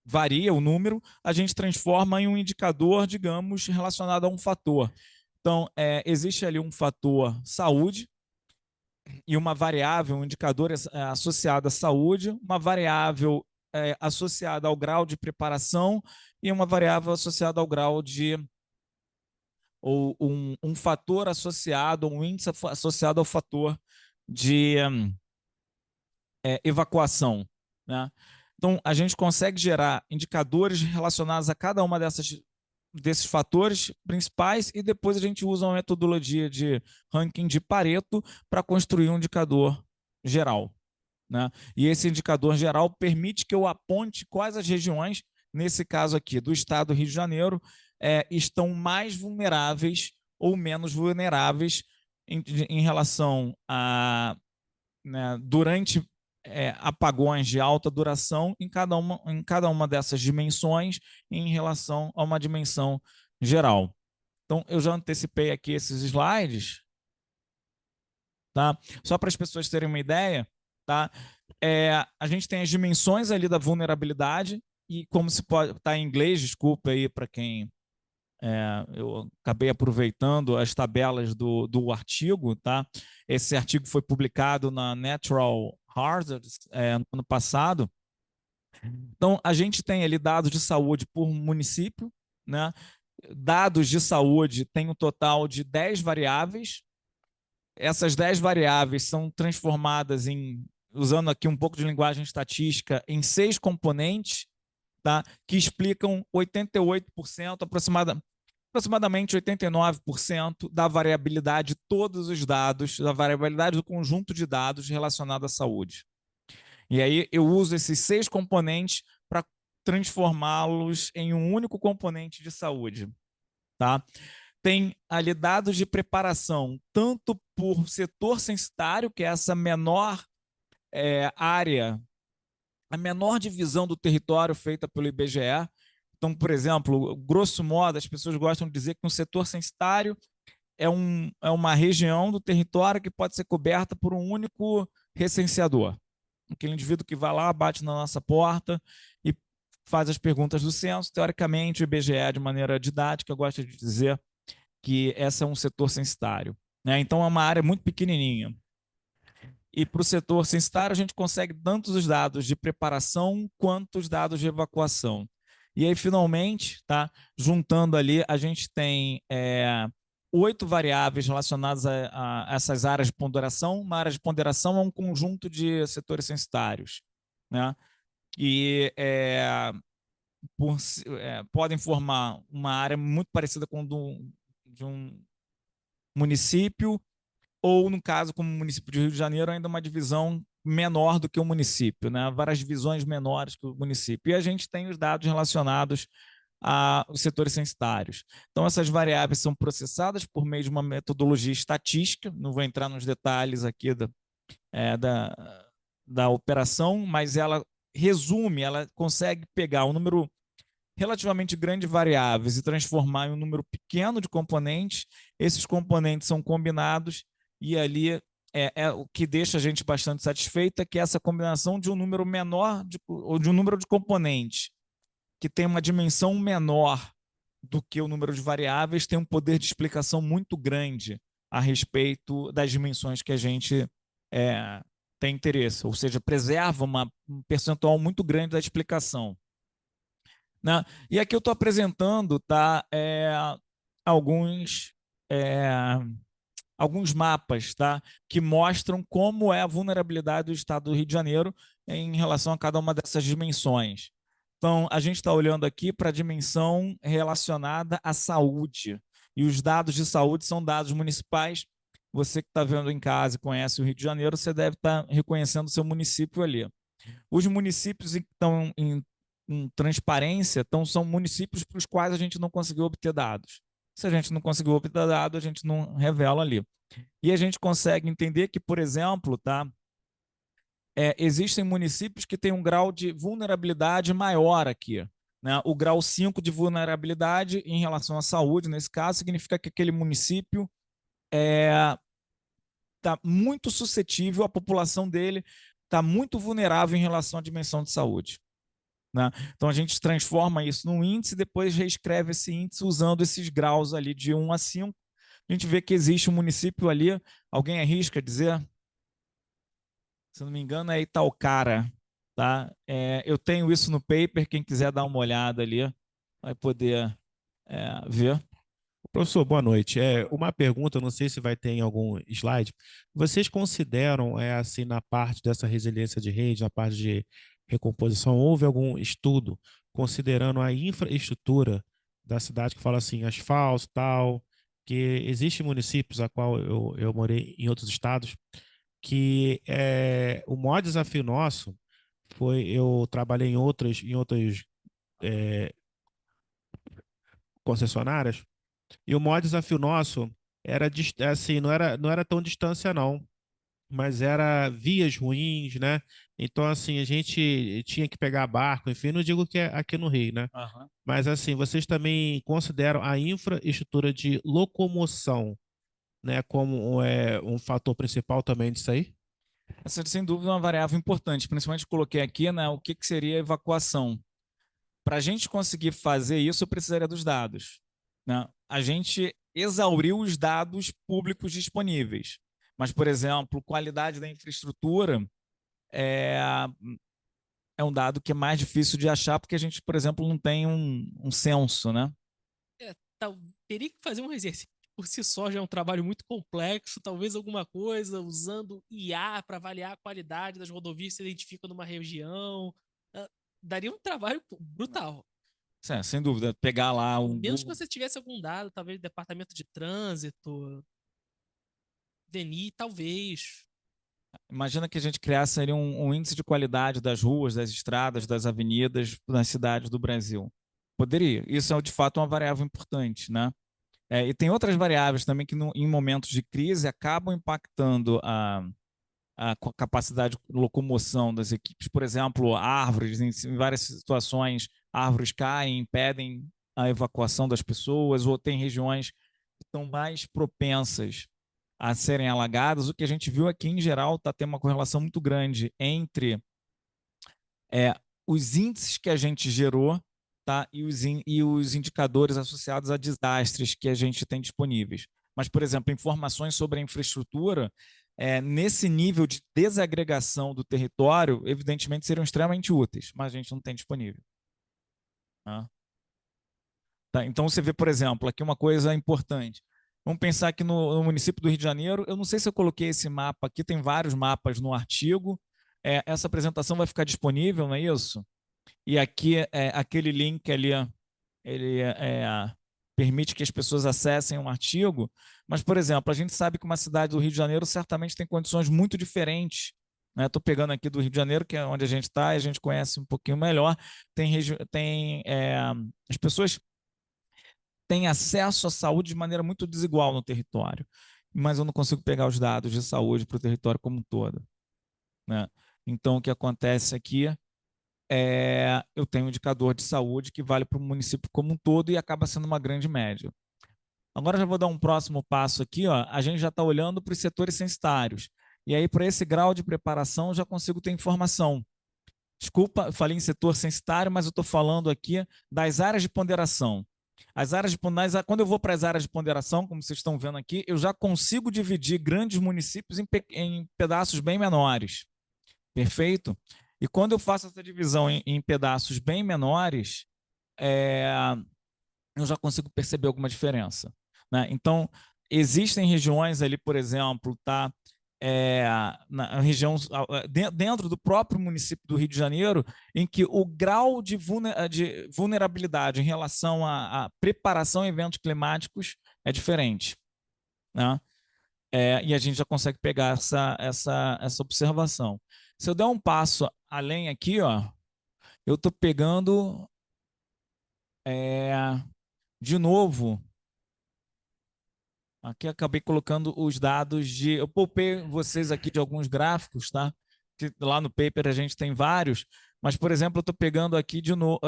varia o número, a gente transforma em um indicador, digamos, relacionado a um fator. Então, existe ali um fator saúde e uma variável, um indicador associado à saúde, uma variável associada ao grau de preparação e uma variável associada ao grau de ou um fator associado, um índice associado ao fator de evacuação, né? Então, a gente consegue gerar indicadores relacionados a cada uma desses fatores principais e depois a gente usa uma metodologia de ranking de Pareto para construir um indicador geral, né? E esse indicador geral permite que eu aponte quais as regiões, nesse caso aqui do estado do Rio de Janeiro, estão mais vulneráveis ou menos vulneráveis em relação a, né, durante apagões de alta duração em cada uma dessas dimensões em relação a uma dimensão geral. Então, eu já antecipei aqui esses slides, tá? Só para as pessoas terem uma ideia, tá? A gente tem as dimensões ali da vulnerabilidade e como se pode, tá em inglês, desculpa aí para quem eu acabei aproveitando as tabelas do artigo, tá? Esse artigo foi publicado na Natural Hazards no ano passado. Então, a gente tem ali dados de saúde por município, né? Dados de saúde tem um total de 10 variáveis. Essas 10 variáveis são transformadas usando aqui um pouco de linguagem estatística, em 6 componentes, tá? Que explicam 88%, aproximadamente 89% da variabilidade de todos os dados, da variabilidade do conjunto de dados relacionado à saúde. E aí eu uso esses 6 componentes para transformá-los em um único componente de saúde, tá? Tem ali dados de preparação, tanto por setor censitário, que é essa menor área, a menor divisão do território feita pelo IBGE. Então, por exemplo, grosso modo, as pessoas gostam de dizer que um setor censitário é uma região do território que pode ser coberta por um único recenseador. Aquele indivíduo que vai lá, bate na nossa porta e faz as perguntas do censo. Teoricamente, o IBGE, de maneira didática, gosta de dizer que esse é um setor censitário, né? Então, é uma área muito pequenininha. E para o setor censitário, a gente consegue tanto os dados de preparação quanto os dados de evacuação. E aí, finalmente, tá, juntando ali, a gente tem 8 variáveis relacionadas a essas áreas de ponderação. Uma área de ponderação é um conjunto de setores censitários, né? Que podem formar uma área muito parecida com de um município, ou, no caso, como o município de Rio de Janeiro, ainda uma divisão menor do que o município, né? Várias divisões menores que o município. E a gente tem os dados relacionados aos setores censitários. Então, essas variáveis são processadas por meio de uma metodologia estatística, não vou entrar nos detalhes aqui da operação, mas ela resume, ela consegue pegar um número relativamente grande de variáveis e transformar em um número pequeno de componentes. Esses componentes são combinados e ali o que deixa a gente bastante satisfeito é que essa combinação de um número menor ou de um número de componentes que tem uma dimensão menor do que o número de variáveis tem um poder de explicação muito grande a respeito das dimensões que a gente tem interesse, ou seja, preserva um percentual muito grande da explicação. Né? E aqui eu estou apresentando alguns mapas, tá? Que mostram como é a vulnerabilidade do estado do Rio de Janeiro em relação a cada uma dessas dimensões. Então, a gente está olhando aqui para a dimensão relacionada à saúde. E os dados de saúde são dados municipais. Você que está vendo em casa e conhece o Rio de Janeiro, você deve estar reconhecendo o seu município ali. Os municípios que estão em transparência, então são municípios para os quais a gente não conseguiu obter dados. Se a gente não conseguiu obter dados, a gente não revela ali. E a gente consegue entender que, por exemplo, existem municípios que têm um grau de vulnerabilidade maior aqui. Né? O grau 5 de vulnerabilidade em relação à saúde, nesse caso, significa que aquele município está muito suscetível, a população dele está muito vulnerável em relação à dimensão de saúde. Né? Então, a gente transforma isso num índice e depois reescreve esse índice usando esses graus ali de 1 a 5. A gente vê que existe um município ali, alguém arrisca dizer? Se não me engano, é Itaocara. Tá? Eu tenho isso no paper, quem quiser dar uma olhada ali vai poder ver. Professor, boa noite. Uma pergunta, não sei se vai ter em algum slide. Vocês consideram, assim, na parte dessa resiliência de rede, na parte de recomposição, houve algum estudo considerando a infraestrutura da cidade que fala assim, asfalto, tal, que existem municípios a qual eu morei em outros estados, que o maior desafio nosso foi, eu trabalhei em outras concessionárias. E o maior desafio nosso era assim, não era tão distância não, mas era vias ruins, né? Então assim, a gente tinha que pegar barco, enfim, não digo que é aqui no Rio, né? Uhum. Mas assim, vocês também consideram a infraestrutura de locomoção, né, como um fator principal também disso aí? Essa, sem dúvida, é uma variável importante, principalmente coloquei aqui, né, o que seria evacuação. Para a gente conseguir fazer isso, eu precisaria dos dados. Né? A gente exauriu os dados públicos disponíveis, mas, por exemplo, qualidade da infraestrutura é um dado que é mais difícil de achar porque a gente, por exemplo, não tem um censo, né? Teria que fazer um exercício por si só, já é um trabalho muito complexo, talvez alguma coisa usando IA para avaliar a qualidade das rodovias que se identificam numa região. Daria um trabalho brutal. Sem dúvida, pegar lá Menos que você tivesse algum dado, talvez departamento de trânsito, DENI, talvez. Imagina que a gente criasse ali um índice de qualidade das ruas, das estradas, das avenidas nas cidades do Brasil. Poderia. Isso é, de fato, uma variável importante, né? E tem outras variáveis também que, em momentos de crise, acabam impactando a capacidade de locomoção das equipes. Por exemplo, árvores, em várias situações, árvores caem, impedem a evacuação das pessoas, ou tem regiões que estão mais propensas a serem alagadas. O que a gente viu aqui, em geral, está tendo uma correlação muito grande entre os índices que a gente gerou, tá, e os indicadores associados a desastres que a gente tem disponíveis. Mas, por exemplo, informações sobre a infraestrutura, nesse nível de desagregação do território, evidentemente seriam extremamente úteis, mas a gente não tem disponível. Tá? Então, você vê, por exemplo, aqui uma coisa importante. Vamos pensar aqui no município do Rio de Janeiro. Eu não sei se eu coloquei esse mapa aqui, tem vários mapas no artigo. Essa apresentação vai ficar disponível, não é isso? E aqui, aquele link ali, ele permite que as pessoas acessem um artigo. Mas, por exemplo, a gente sabe que uma cidade do Rio de Janeiro certamente tem condições muito diferentes. Estou pegando aqui do Rio de Janeiro, que é onde a gente está, e a gente conhece um pouquinho melhor. As pessoas têm acesso à saúde de maneira muito desigual no território, mas eu não consigo pegar os dados de saúde para o território como um todo, né? Então, o que acontece aqui eu tenho um indicador de saúde que vale para o município como um todo e acaba sendo uma grande média. Agora já vou dar um próximo passo aqui, ó. A gente já está olhando para os setores censitários. E aí, para esse grau de preparação, já consigo ter informação. Desculpa, eu falei em setor censitário, mas eu estou falando aqui das áreas de ponderação. Quando eu vou para as áreas de ponderação, como vocês estão vendo aqui, eu já consigo dividir grandes municípios em pedaços bem menores. Perfeito? E quando eu faço essa divisão em pedaços bem menores, eu já consigo perceber alguma diferença, né? Então, existem regiões ali, por exemplo, tá? Na região dentro do próprio município do Rio de Janeiro, em que o grau de vulnerabilidade em relação à preparação a eventos climáticos é diferente, né? E a gente já consegue pegar essa observação. Se eu der um passo além aqui, ó, eu estou pegando de novo. Aqui acabei colocando os dados de. Eu poupei vocês aqui de alguns gráficos, tá? Que lá no paper a gente tem vários, mas, por exemplo, eu estou pegando aqui de novo,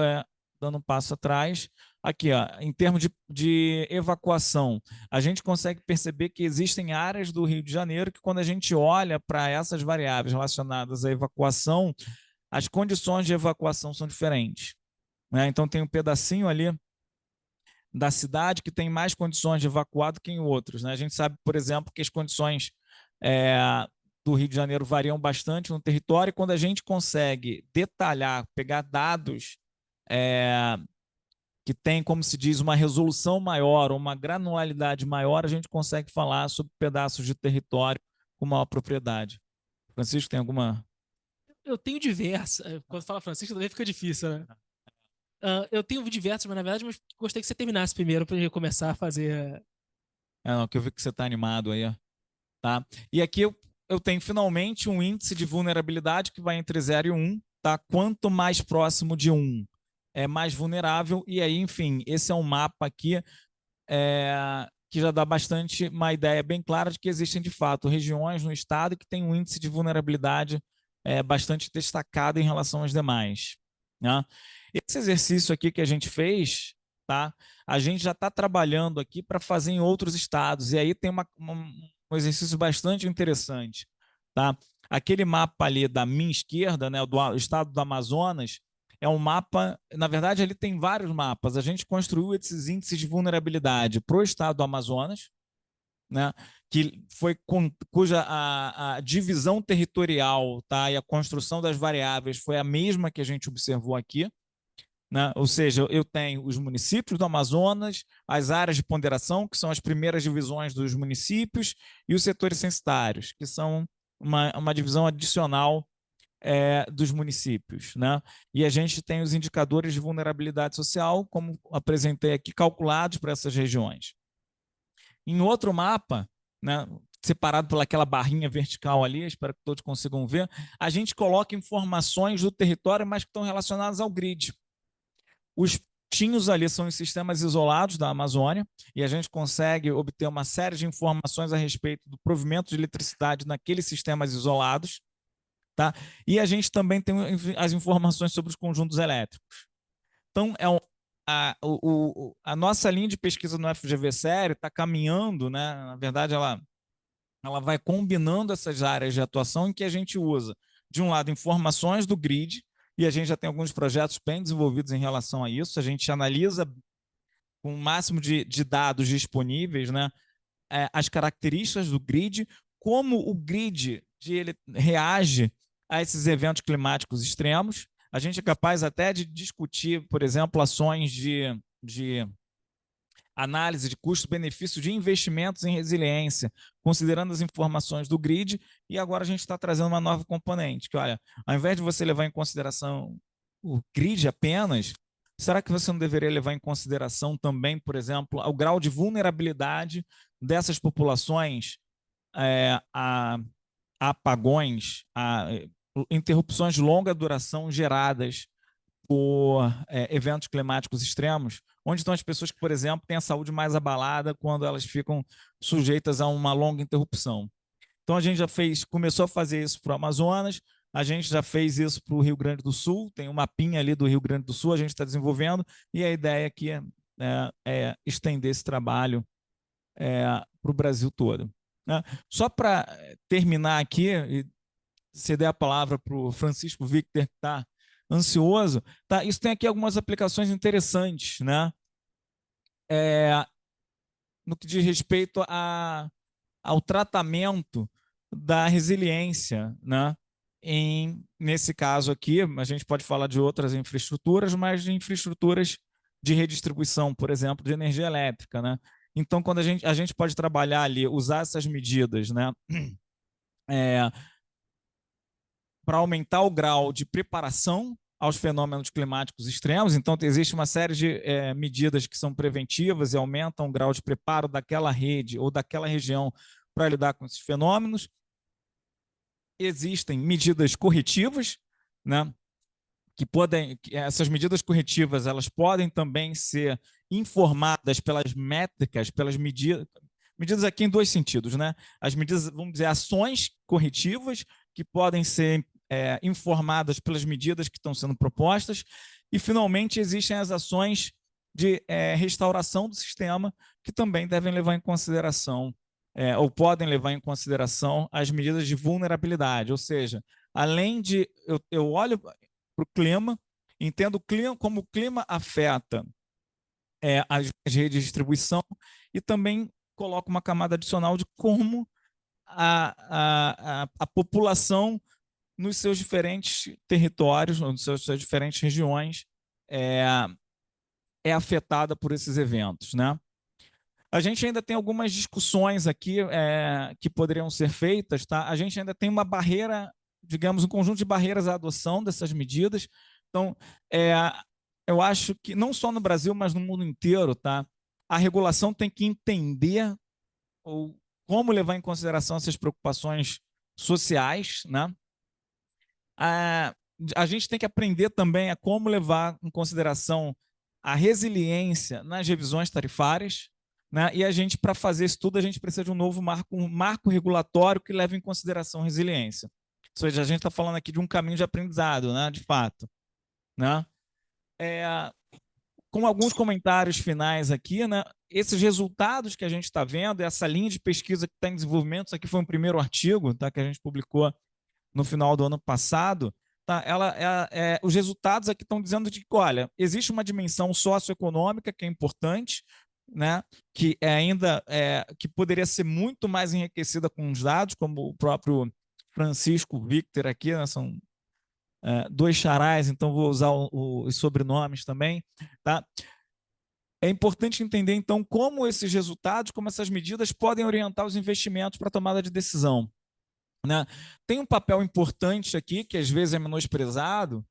dando um passo atrás. Aqui, ó, em termos de evacuação, a gente consegue perceber que existem áreas do Rio de Janeiro que, quando a gente olha para essas variáveis relacionadas à evacuação, as condições de evacuação são diferentes, né? Então, tem um pedacinho ali da cidade que tem mais condições de evacuar do que em outros, né? A gente sabe, por exemplo, que as condições do Rio de Janeiro variam bastante no território, e quando a gente consegue detalhar, pegar dados que tem, como se diz, uma resolução maior, uma granularidade maior, a gente consegue falar sobre pedaços de território com maior propriedade. Francisco, tem alguma... Eu tenho diversas. Quando fala Francisco, também fica difícil, né? Eu tenho diversas, mas na verdade, mas gostaria que você terminasse primeiro para a gente começar a fazer. Não, que eu vi que você está animado aí, ó. Tá? E aqui eu tenho finalmente um índice de vulnerabilidade que vai entre 0 e 1. Tá? Quanto mais próximo de 1 é mais vulnerável. E aí, enfim, esse é um mapa aqui que já dá bastante uma ideia bem clara de que existem, de fato, regiões no estado que têm um índice de vulnerabilidade bastante destacado em relação às demais, né? Esse exercício aqui que a gente fez, tá? A gente já está trabalhando aqui para fazer em outros estados, e aí tem um exercício bastante interessante, tá? Aquele mapa ali da minha esquerda, né, do estado do Amazonas, é um mapa, na verdade, ele tem vários mapas. A gente construiu esses índices de vulnerabilidade para o estado do Amazonas, né, cuja a divisão territorial, tá, e a construção das variáveis foi a mesma que a gente observou aqui, né? Ou seja, eu tenho os municípios do Amazonas, as áreas de ponderação, que são as primeiras divisões dos municípios, e os setores censitários, que são uma divisão adicional dos municípios, né? E a gente tem os indicadores de vulnerabilidade social, como apresentei aqui, calculados para essas regiões. Em outro mapa, né, separado pelaquela barrinha vertical ali, espero que todos consigam ver, a gente coloca informações do território, mas que estão relacionadas ao grid. Os tinhos ali são os sistemas isolados da Amazônia, e a gente consegue obter uma série de informações a respeito do provimento de eletricidade naqueles sistemas isolados, tá? E a gente também tem as informações sobre os conjuntos elétricos. Então, a nossa linha de pesquisa no FGV Série está caminhando, né? Na verdade, ela vai combinando essas áreas de atuação em que a gente usa, de um lado, informações do grid, e a gente já tem alguns projetos bem desenvolvidos em relação a isso. A gente analisa com o máximo de dados disponíveis, né, as características do grid, como o grid ele reage a esses eventos climáticos extremos. A gente é capaz até de discutir, por exemplo, ações de análise de custo-benefício de investimentos em resiliência, considerando as informações do grid, e agora a gente está trazendo uma nova componente, que olha, ao invés de você levar em consideração o grid apenas, será que você não deveria levar em consideração também, por exemplo, o grau de vulnerabilidade dessas populações a apagões, a interrupções de longa duração geradas por eventos climáticos extremos, onde estão as pessoas que, por exemplo, têm a saúde mais abalada quando elas ficam sujeitas a uma longa interrupção. Então, a gente já começou a fazer isso para o Amazonas, a gente já fez isso para o Rio Grande do Sul, tem um mapinha ali do Rio Grande do Sul, a gente está desenvolvendo, e a ideia aqui é estender esse trabalho para o Brasil todo. Né? Só para terminar aqui, e ceder a palavra para o Francisco Victor, que está ansioso, tá? Isso tem aqui algumas aplicações interessantes, né? No que diz respeito ao tratamento da resiliência, né? Nesse caso aqui, a gente pode falar de outras infraestruturas, mas de infraestruturas de redistribuição, por exemplo, de energia elétrica, né? Então, quando a gente pode trabalhar ali, usar essas medidas, né? Para aumentar o grau de preparação aos fenômenos climáticos extremos. Então, existe uma série de medidas que são preventivas e aumentam o grau de preparo daquela rede ou daquela região para lidar com esses fenômenos. Existem medidas corretivas, né? Essas medidas corretivas, elas podem também ser informadas pelas métricas, pelas medidas aqui em dois sentidos, né? As medidas, vamos dizer, ações corretivas que podem ser informadas pelas medidas que estão sendo propostas, e, finalmente, existem as ações de restauração do sistema, que também devem levar em consideração, ou podem levar em consideração, as medidas de vulnerabilidade, ou seja, além de... Eu olho para o clima, entendo como o clima afeta as redes de distribuição, e também coloco uma camada adicional de como a população nos seus diferentes territórios, nas suas diferentes regiões, é afetada por esses eventos, né? A gente ainda tem algumas discussões aqui que poderiam ser feitas, tá? A gente ainda tem uma barreira, digamos, um conjunto de barreiras à adoção dessas medidas. Então, eu acho que não só no Brasil, mas no mundo inteiro, tá? A regulação tem que entender como levar em consideração essas preocupações sociais, né? A gente tem que aprender também a como levar em consideração a resiliência nas revisões tarifárias, né? E para fazer isso tudo, a gente precisa de um novo marco regulatório que leve em consideração a resiliência. Ou seja, a gente está falando aqui de um caminho de aprendizado, né? De fato, né? Com alguns comentários finais aqui, né? Esses resultados que a gente está vendo, essa linha de pesquisa que está em desenvolvimento, isso aqui foi um primeiro artigo, tá? Que a gente publicou no final do ano passado, tá? Os resultados aqui estão dizendo que, olha, existe uma dimensão socioeconômica que é importante, né? Que que poderia ser muito mais enriquecida com os dados, como o próprio Francisco Victor aqui, né? São dois xarás, então vou usar os sobrenomes também, tá? É importante entender, então, como esses resultados, como essas medidas podem orientar os investimentos para a tomada de decisão. Né? Tem um papel importante aqui, que às vezes é menosprezado,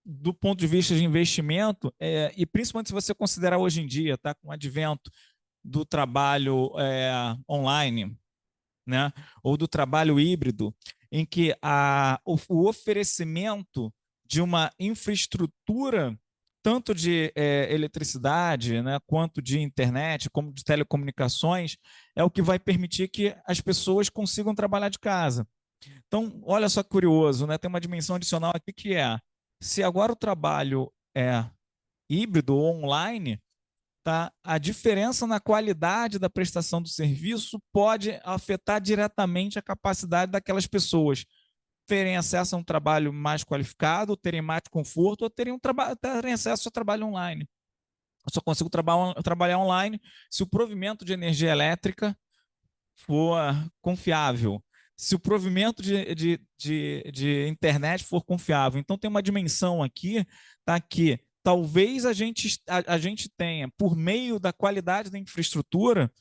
do ponto de vista de investimento, e principalmente se você considerar hoje em dia, tá, com o advento do trabalho online, né, ou do trabalho híbrido, em que o oferecimento de uma infraestrutura, tanto de eletricidade, né, quanto de internet, como de telecomunicações, é o que vai permitir que as pessoas consigam trabalhar de casa. Então, olha só que curioso, né? Tem uma dimensão adicional aqui que se agora o trabalho é híbrido ou online, tá? A diferença na qualidade da prestação do serviço pode afetar diretamente a capacidade daquelas pessoas terem acesso a um trabalho mais qualificado, terem mais conforto, ou terem acesso a trabalho online. Eu só consigo trabalhar online se o provimento de energia elétrica for confiável, se o provimento de internet for confiável. Então, tem uma dimensão aqui, tá, que talvez a gente tenha, por meio da qualidade da infraestrutura,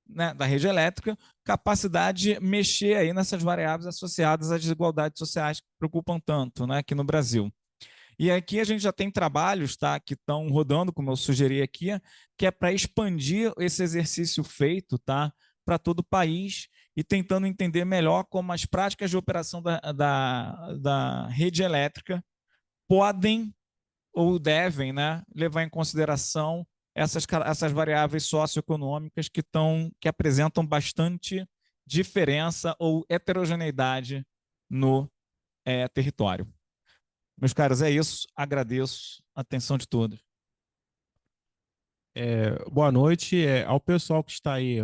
né, da rede elétrica, capacidade de mexer aí nessas variáveis associadas às desigualdades sociais que preocupam tanto, né, aqui no Brasil. E aqui a gente já tem trabalhos, tá, que estão rodando, como eu sugeri aqui, que é para expandir esse exercício feito, tá, para todo o país e tentando entender melhor como as práticas de operação da rede elétrica podem ou devem, né, levar em consideração essas variáveis socioeconômicas que apresentam bastante diferença ou heterogeneidade no território. Meus caros, é isso. Agradeço a atenção de todos. Boa noite ao pessoal que está aí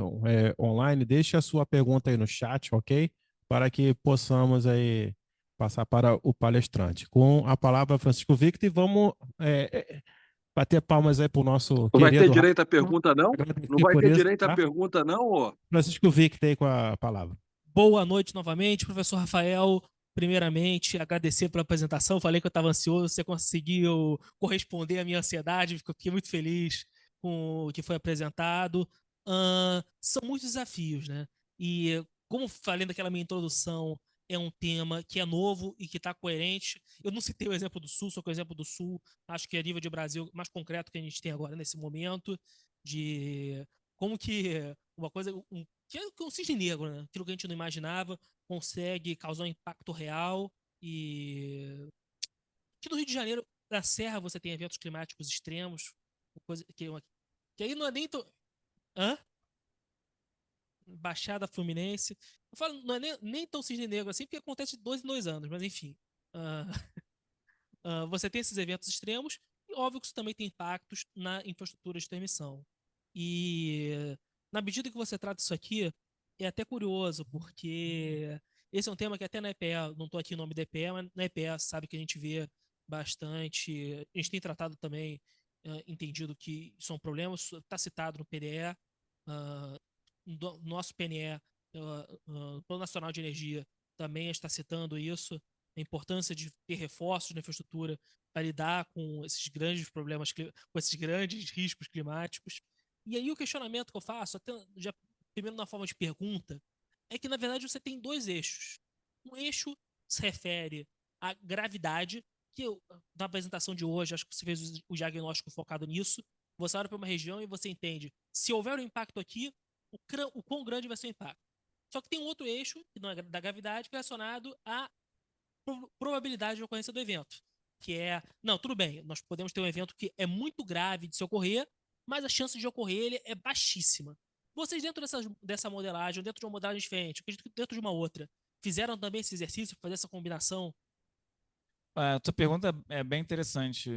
online. Deixe a sua pergunta aí no chat, ok? Para que possamos aí passar para o palestrante. Com a palavra, Francisco Victor, e vamos bater palmas aí para o nosso Não vai ter querido direito à pergunta, não? Não vai por ter isso, direito à tá? pergunta, não, ô? Francisco Victor aí com a palavra. Boa noite novamente, professor Rafael. Primeiramente, agradecer pela apresentação. Falei que eu estava ansioso, você conseguiu corresponder à minha ansiedade. Fiquei muito feliz com o que foi apresentado. São muitos desafios, né? E como falei naquela minha introdução, é um tema que é novo e que está coerente. Eu não citei o exemplo do Sul, só que o exemplo do Sul, acho que é a nível de Brasil mais concreto que a gente tem agora nesse momento, de como que uma coisa, que é um cisne negro, né? Aquilo que a gente não imaginava, consegue causar um impacto real. E aqui no Rio de Janeiro, na Serra, você tem eventos climáticos extremos, coisa que aí não é nem hã? Baixada Fluminense. Eu falo, não é nem tão cisne negro assim, porque acontece de 2 em 2 anos, mas enfim. Você tem esses eventos extremos, e óbvio que isso também tem impactos na infraestrutura de transmissão. E na medida que você trata isso aqui, é até curioso, porque esse é um tema que até na EPE, não estou aqui em nome da EPE, mas na EPE sabe que a gente vê bastante, a gente tem tratado também, entendido que isso é um problema, está citado no PNE, no nosso PNE, Plano Nacional de Energia, também está citando isso, a importância de ter reforços na infraestrutura para lidar com esses grandes problemas, com esses grandes riscos climáticos. E aí o questionamento que eu faço, até já primeiro na forma de pergunta, é que na verdade você tem 2 eixos. Um eixo se refere à gravidade, que na apresentação de hoje, acho que você fez o diagnóstico focado nisso. Você olha para uma região e você entende, se houver um impacto aqui, o quão grande vai ser o impacto. Só que tem um outro eixo, que não é da gravidade, relacionado à probabilidade de ocorrência do evento. Que é, não, tudo bem, nós podemos ter um evento que é muito grave de se ocorrer, mas a chance de ocorrer ele é baixíssima. Vocês, dentro dessa modelagem, ou dentro de uma modelagem diferente, acredito que dentro de uma outra, fizeram também esse exercício, fazer essa combinação? A tua pergunta é bem interessante,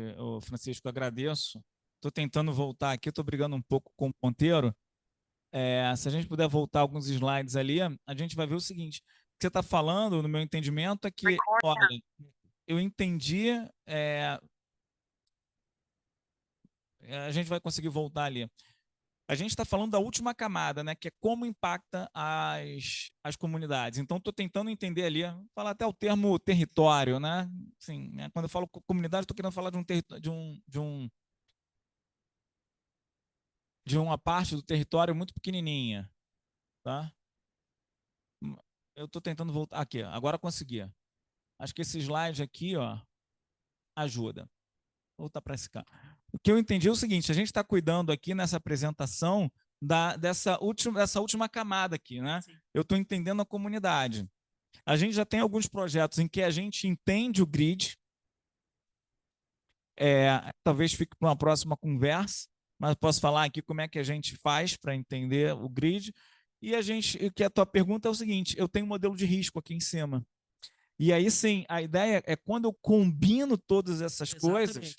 Francisco, agradeço. Estou tentando voltar aqui, estou brigando um pouco com o ponteiro. Se a gente puder voltar alguns slides ali, a gente vai ver o seguinte: o que você está falando, no meu entendimento, é que, olha, eu entendi, a gente vai conseguir voltar ali. A gente está falando da última camada, né, que é como impacta as comunidades. Então, estou tentando entender ali, falar até o termo território, né? Assim, né, quando eu falo comunidade, estou querendo falar de uma parte do território muito pequenininha, tá? Eu estou tentando voltar aqui, agora consegui. Acho que esse slide aqui, ó, ajuda. Vou voltar para esse cá. O que eu entendi é o seguinte: a gente está cuidando aqui nessa apresentação dessa última camada aqui, né? Sim. Eu estou entendendo a comunidade. A gente já tem alguns projetos em que a gente entende o grid. Talvez fique para uma próxima conversa, mas posso falar aqui como é que a gente faz para entender o grid. E que a tua pergunta é o seguinte: eu tenho um modelo de risco aqui em cima. E aí sim, a ideia é quando eu combino todas essas coisas,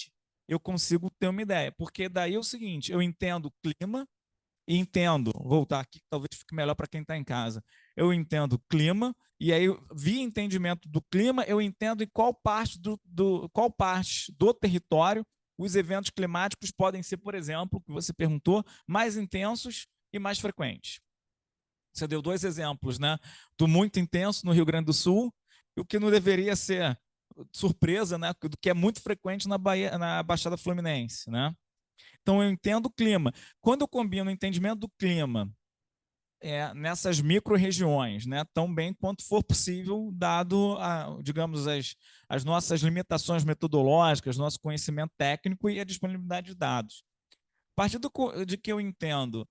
eu consigo ter uma ideia. Porque daí é o seguinte: eu entendo o clima, e entendo, vou voltar aqui, talvez fique melhor para quem está em casa. Eu entendo o clima, e aí, via entendimento do clima, eu entendo em qual parte do território os eventos climáticos podem ser, por exemplo, que você perguntou, mais intensos e mais frequentes. Você deu 2 exemplos, né? Do muito intenso no Rio Grande do Sul, e o que não deveria ser surpresa, né, do que é muito frequente na Baixada Fluminense, né? Então eu entendo o clima. Quando eu combino o entendimento do clima nessas micro-regiões, né, tão bem quanto for possível, dado, digamos, as nossas limitações metodológicas, nosso conhecimento técnico e a disponibilidade de dados. A partir de que eu entendo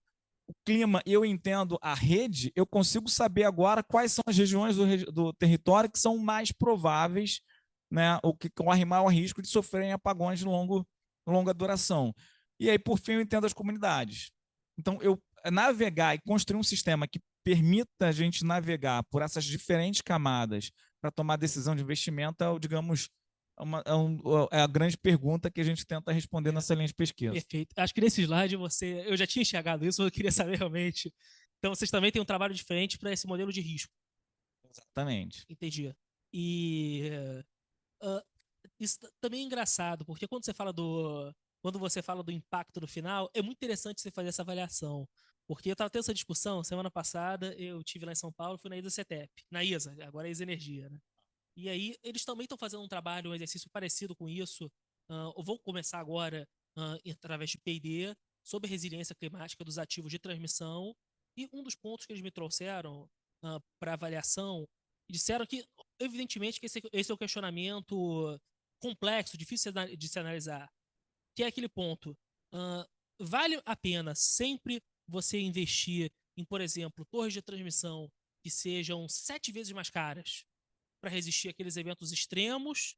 o clima, eu entendo a rede, eu consigo saber agora quais são as regiões do território que são mais prováveis, né, ou que correm maior risco de sofrerem apagões de longa duração. E aí, por fim, eu entendo as comunidades. Então, eu navegar e construir um sistema que permita a gente navegar por essas diferentes camadas para tomar decisão de investimento é, digamos, é a grande pergunta que a gente tenta responder nessa linha de pesquisa. Perfeito. Acho que nesse slide eu já tinha enxergado isso, eu queria saber realmente. Então, vocês também têm um trabalho diferente para esse modelo de risco. Exatamente. Entendi. E isso também é engraçado, porque quando você fala do impacto no final, é muito interessante você fazer essa avaliação. Porque eu estava tendo essa discussão, semana passada, eu tive lá em São Paulo, fui na ISA-CETEP, na ISA, agora é ISA Energia, né? E aí, eles também estão fazendo um trabalho, um exercício parecido com isso, ou vão começar agora, através de P&D, sobre resiliência climática dos ativos de transmissão. E um dos pontos que eles me trouxeram para avaliação, disseram que, evidentemente, que esse é um questionamento complexo, difícil de se analisar, que é aquele ponto. Vale a pena sempre você investir em, por exemplo, torres de transmissão que sejam 7 vezes mais caras para resistir àqueles eventos extremos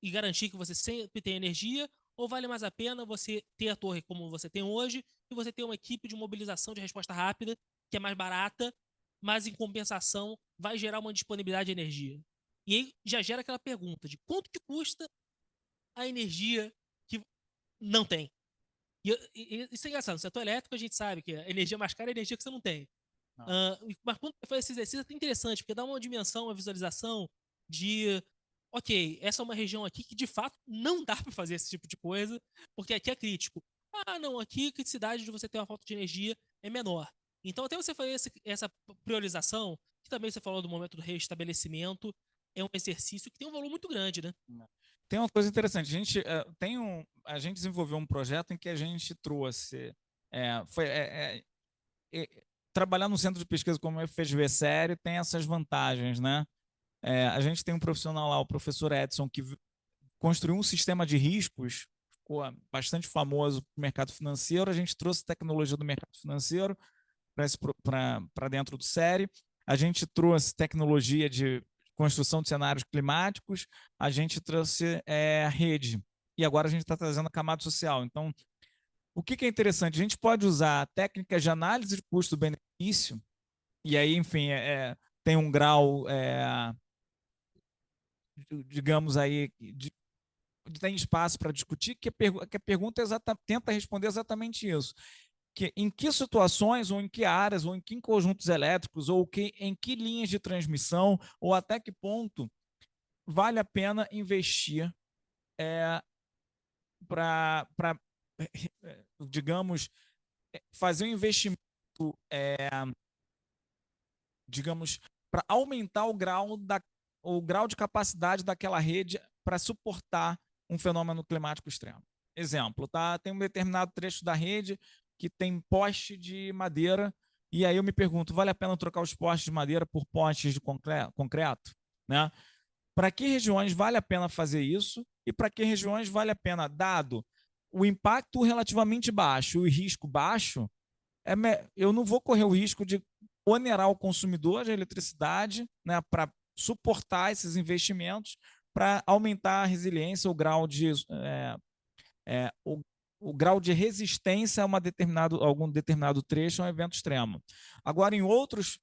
e garantir que você sempre tem energia, ou vale mais a pena você ter a torre como você tem hoje e você ter uma equipe de mobilização de resposta rápida, que é mais barata, mas em compensação vai gerar uma disponibilidade de energia. E aí já gera aquela pergunta de quanto que custa a energia que não tem. E isso é engraçado, no setor elétrico a gente sabe que a energia mais cara é a energia que você não tem. Mas quando você faz esse exercício é interessante, porque dá uma dimensão, uma visualização de, ok, essa é uma região aqui que de fato não dá para fazer esse tipo de coisa, porque aqui é crítico. Não, aqui a criticidade de você ter uma falta de energia é menor. Então, até você fazer essa priorização, que também você falou do momento do reestabelecimento, é um exercício que tem um valor muito grande, né? Tem uma coisa interessante, a gente desenvolveu um projeto em que a gente trouxe, trabalhar no centro de pesquisa como o FGV Série tem essas vantagens, né? A gente tem um profissional lá, o professor Edson, que construiu um sistema de riscos, ficou bastante famoso no mercado financeiro, a gente trouxe tecnologia do mercado financeiro para dentro do Série, a gente trouxe tecnologia de construção de cenários climáticos, a gente trouxe rede, e agora a gente está trazendo a camada social. Então, o que é interessante? A gente pode usar técnicas de análise de custo-benefício, e aí, enfim, tem um grau, digamos aí, tem espaço para discutir, que a pergunta tenta responder exatamente isso. Em que situações, ou em que áreas, ou em que conjuntos elétricos, ou em que linhas de transmissão, ou até que ponto vale a pena investir para, digamos, fazer um investimento, digamos, para aumentar o grau de capacidade daquela rede para suportar um fenômeno climático extremo. Exemplo, tem um determinado trecho da rede que tem poste de madeira, e aí eu me pergunto, vale a pena trocar os postes de madeira por postes de concreto? Né? Para que regiões vale a pena fazer isso e para que regiões vale a pena, dado o impacto relativamente baixo e o risco baixo, eu não vou correr o risco de onerar o consumidor de eletricidade, né, para suportar esses investimentos, para aumentar a resiliência, o grau de resistência a algum determinado trecho a um evento extremo. Agora, em outros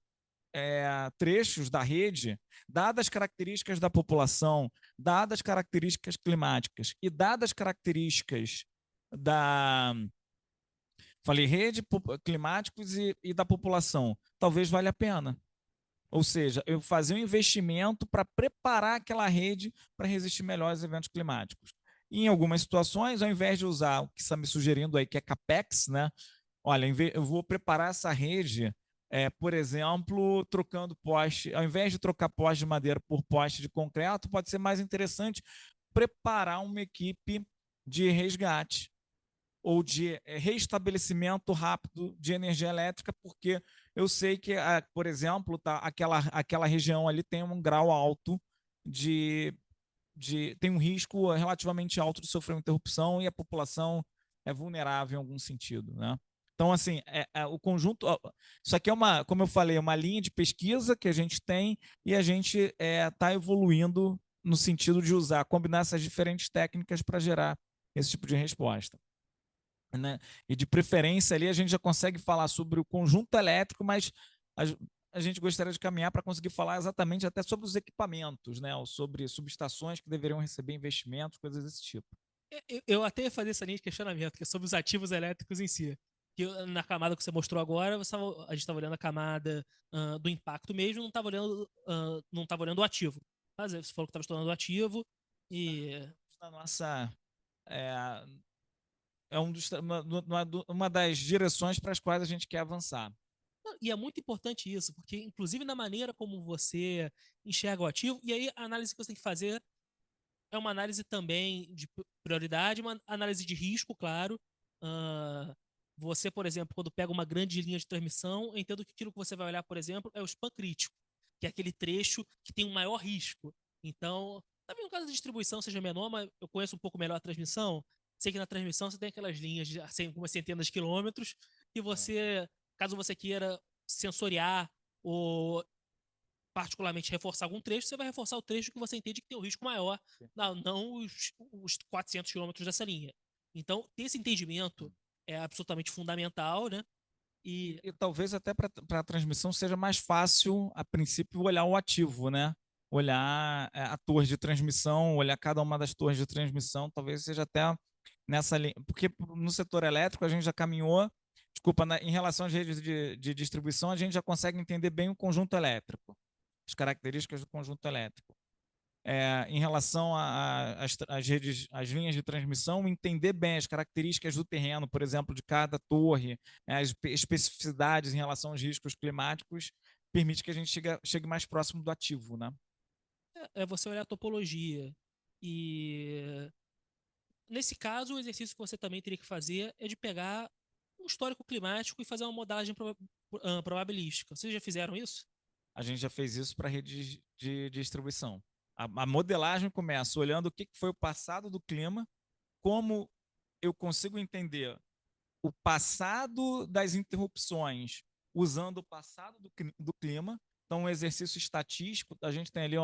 trechos da rede, dadas as características da população, dadas as características climáticas e dadas as características falei rede, climáticos e da população, talvez valha a pena. Ou seja, eu fazer um investimento para preparar aquela rede para resistir melhor aos eventos climáticos. E em algumas situações, ao invés de usar o que está me sugerindo aí, que é CAPEX, né? Olha, eu vou preparar essa rede Por exemplo, trocando poste, ao invés de trocar poste de madeira por poste de concreto, pode ser mais interessante preparar uma equipe de resgate ou de restabelecimento rápido de energia elétrica, porque eu sei que, por exemplo, tá, aquela região ali tem um grau alto tem um risco relativamente alto de sofrer uma interrupção e a população é vulnerável em algum sentido, né? Então, assim, o conjunto. Isso aqui como eu falei, uma linha de pesquisa que a gente tem e a gente está evoluindo no sentido de combinar essas diferentes técnicas para gerar esse tipo de resposta. Né? E de preferência ali a gente já consegue falar sobre o conjunto elétrico, mas a gente gostaria de caminhar para conseguir falar exatamente até sobre os equipamentos, né? Ou sobre subestações que deveriam receber investimentos, coisas desse tipo. Eu até ia fazer essa linha de questionamento, que é sobre os ativos elétricos em si. Na camada que você mostrou agora, a gente estava olhando a camada do impacto mesmo, não estava olhando o ativo. Mas você falou que estava estudando o ativo e... Na nossa... uma das direções para as quais a gente quer avançar. E é muito importante isso, porque inclusive na maneira como você enxerga o ativo, e aí a análise que você tem que fazer é uma análise também de prioridade, uma análise de risco, claro. Você, por exemplo, quando pega uma grande linha de transmissão, eu entendo que aquilo que você vai olhar, por exemplo, é o span crítico, que é aquele trecho que tem um maior risco. Então, também no caso da distribuição seja menor, mas eu conheço um pouco melhor a transmissão. Sei que na transmissão você tem aquelas linhas de algumas centenas de quilômetros e você, caso você queira sensoriar ou particularmente reforçar algum trecho, você vai reforçar o trecho que você entende que tem um risco maior, não os 400 quilômetros dessa linha. Então, ter esse entendimento é absolutamente fundamental, né? E talvez até para a transmissão seja mais fácil, a princípio, olhar o ativo, né? Olhar a torre de transmissão, olhar cada uma das torres de transmissão, talvez seja até nessa linha. Porque no setor elétrico a gente já caminhou, em relação às redes de distribuição, a gente já consegue entender bem o conjunto elétrico, as características do conjunto elétrico. Em relação às redes, às linhas de transmissão, entender bem as características do terreno, por exemplo, de cada torre, as especificidades em relação aos riscos climáticos, permite que a gente chegue mais próximo do ativo, né? É você olhar a topologia. E nesse caso, o exercício que você também teria que fazer é de pegar um histórico climático e fazer uma modelagem probabilística. Vocês já fizeram isso? A gente já fez isso para redes de distribuição. A modelagem começa olhando o que foi o passado do clima, como eu consigo entender o passado das interrupções usando o passado do clima. Então, um exercício estatístico, a gente tem ali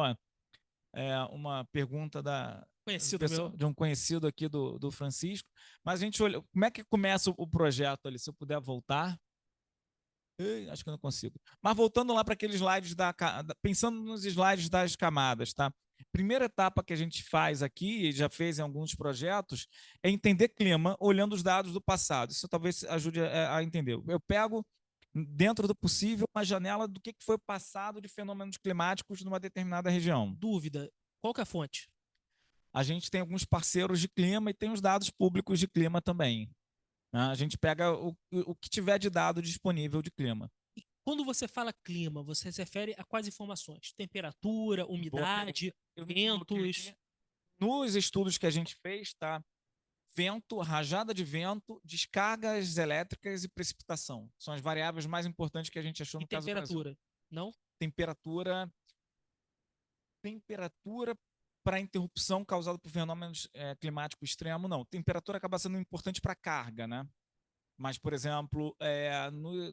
uma pergunta de um conhecido aqui do Francisco, mas a gente olha, como é que começa o projeto ali? Se eu puder voltar. Acho que eu não consigo. Mas voltando lá para aqueles slides pensando nos slides das camadas, tá? Primeira etapa que a gente faz aqui, e já fez em alguns projetos, é entender clima olhando os dados do passado. Isso talvez ajude a entender. Eu pego, dentro do possível, uma janela do que foi o passado de fenômenos climáticos numa determinada região. Dúvida, qual que é a fonte? A gente tem alguns parceiros de clima e tem os dados públicos de clima também. A gente pega o que tiver de dado disponível de clima. E quando você fala clima, você se refere a quais informações? Temperatura, umidade, ventos? Nos estudos que a gente fez, tá? Vento, rajada de vento, descargas elétricas e precipitação. São as variáveis mais importantes que a gente achou no caso do Brasil. Temperatura, não? Temperatura para interrupção causada por fenômenos climáticos extremos, não. Temperatura acaba sendo importante para carga, né? Mas, por exemplo,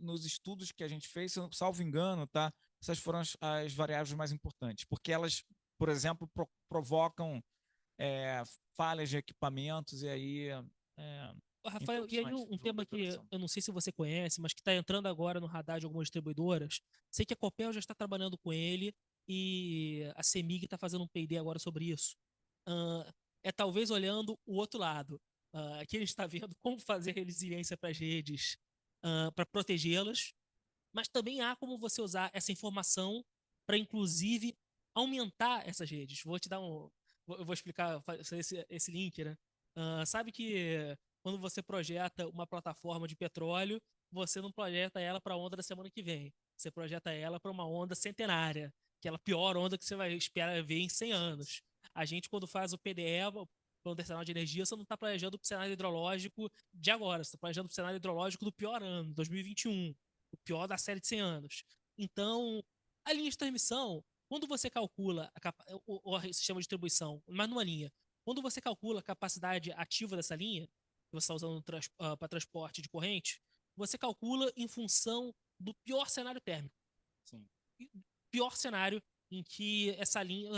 nos estudos que a gente fez, salvo engano, tá? Essas foram as variáveis mais importantes, porque elas, por exemplo, provocam falhas de equipamentos e aí... Rafael, e aí um tema que eu não sei se você conhece, mas que está entrando agora no radar de algumas distribuidoras. Sei que a Copel já está trabalhando com ele e a CEMIG está fazendo um P&D agora sobre isso. É talvez olhando o outro lado. Aqui a gente está vendo como fazer resiliência para as redes, para protegê-las, mas também há como você usar essa informação para, inclusive, aumentar essas redes. Eu vou explicar esse link, né? Sabe que quando você projeta uma plataforma de petróleo, você não projeta ela para a onda da semana que vem. você projeta ela para uma onda centenária, aquela pior onda que você vai esperar ver em 100 anos. A gente, quando faz o PDE, o Plano Decenal de Energia, você não está planejando para o cenário hidrológico de agora, você está planejando para o cenário hidrológico do pior ano, 2021, o pior da série de 100 anos. Então, a linha de transmissão, quando você calcula o sistema de distribuição, mas numa linha, quando você calcula a capacidade ativa dessa linha, que você está usando para transporte de corrente, você calcula em função do pior cenário térmico. Sim. Pior cenário em que essa linha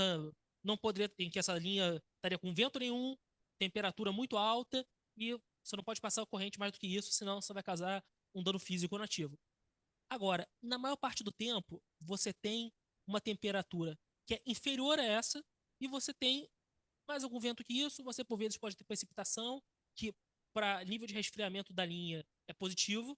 não poderia, em que essa linha estaria com vento nenhum, temperatura muito alta e você não pode passar a corrente mais do que isso, senão você vai causar um dano físico nativo. Agora, na maior parte do tempo, você tem uma temperatura que é inferior a essa e você tem mais algum vento que isso, você por vezes pode ter precipitação, que para nível de resfriamento da linha é positivo.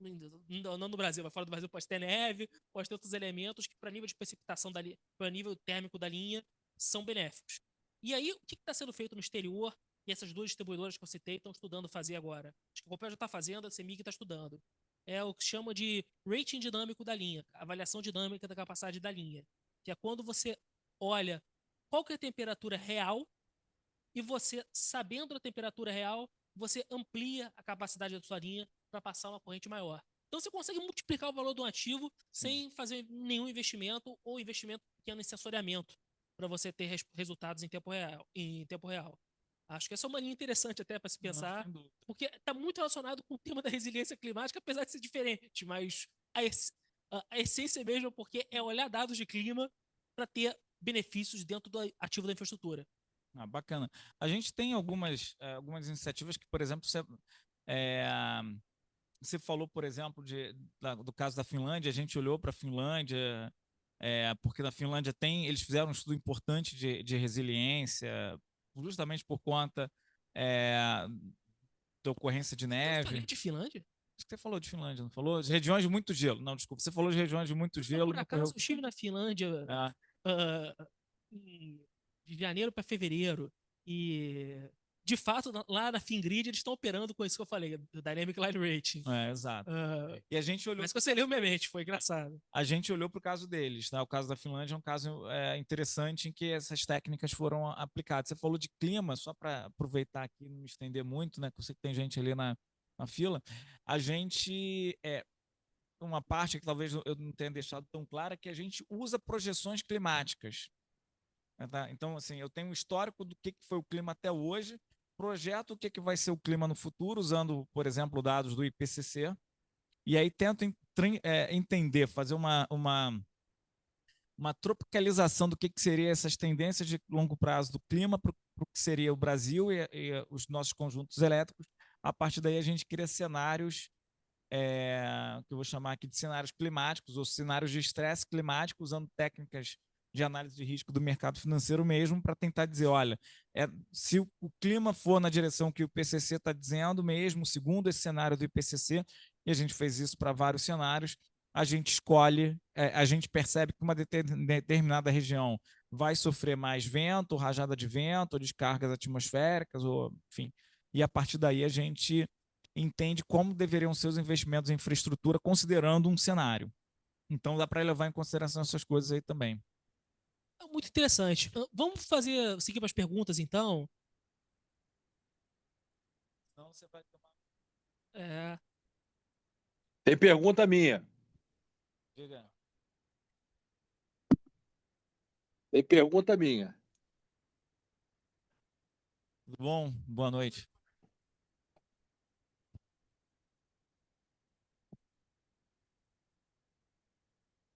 Não no Brasil, mas fora do Brasil pode ter neve, pode ter outros elementos que para nível de precipitação para nível térmico da linha são benéficos. E aí, o que está sendo feito no exterior? E essas duas distribuidoras que eu citei estão estudando fazer agora. Acho que o Copel já está fazendo, a CEMIG está estudando. É o que chama de rating dinâmico da linha, avaliação dinâmica da capacidade da linha, que é quando você olha qual que é a temperatura real e você, sabendo a temperatura real, você amplia a capacidade da sua linha para passar uma corrente maior. Então você consegue multiplicar o valor do ativo sem fazer nenhum investimento ou investimento pequeno em sensoriamento para você ter resultados em tempo real. Acho que essa é uma linha interessante até para se pensar, porque está muito relacionado com o tema da resiliência climática, apesar de ser diferente, mas a essência mesmo, porque é olhar dados de clima para ter benefícios dentro do ativo da infraestrutura. Bacana. A gente tem algumas iniciativas que, por exemplo, você falou, por exemplo, do caso da Finlândia, a gente olhou para a Finlândia, porque na Finlândia eles fizeram um estudo importante de resiliência, justamente por conta da ocorrência de neve. Eu falei de Finlândia? Acho que você falou de Finlândia, não falou? De regiões de muito gelo. Não, desculpa, você falou de regiões de muito gelo. Por acaso, eu estive na Finlândia de janeiro para fevereiro e, de fato, lá na Fingrid eles estão operando com isso que eu falei, do Dynamic Line Rating. Exato. E a gente olhou... Mas que você leu minha mente, foi engraçado. A gente olhou para o caso deles, né? O caso da Finlândia é um caso interessante em que essas técnicas foram aplicadas. Você falou de clima, só para aproveitar aqui e não me estender muito, né? Que eu sei que tem gente ali na fila. A gente... uma parte que talvez eu não tenha deixado tão clara, que a gente usa projeções climáticas. Tá? Então, assim, eu tenho um histórico do que foi o clima até hoje, projeto o que vai ser o clima no futuro, usando, por exemplo, dados do IPCC, e aí tento entender, fazer uma tropicalização do que seria essas tendências de longo prazo do clima para o que seria o Brasil e os nossos conjuntos elétricos. A partir daí, a gente cria cenários que eu vou chamar aqui de cenários climáticos ou cenários de estresse climático, usando técnicas de análise de risco do mercado financeiro mesmo, para tentar dizer, olha, se o clima for na direção que o IPCC está dizendo mesmo, segundo esse cenário do IPCC, e a gente fez isso para vários cenários, a gente escolhe, a gente percebe que uma determinada região vai sofrer mais vento, rajada de vento, ou descargas atmosféricas, ou enfim, e a partir daí a gente entende como deveriam ser os investimentos em infraestrutura considerando um cenário. Então dá para levar em consideração essas coisas aí também. Muito interessante. Vamos seguir para as perguntas, então? Então você vai tomar... Tem pergunta minha. Diga. Tem pergunta minha. Tudo bom? Boa noite.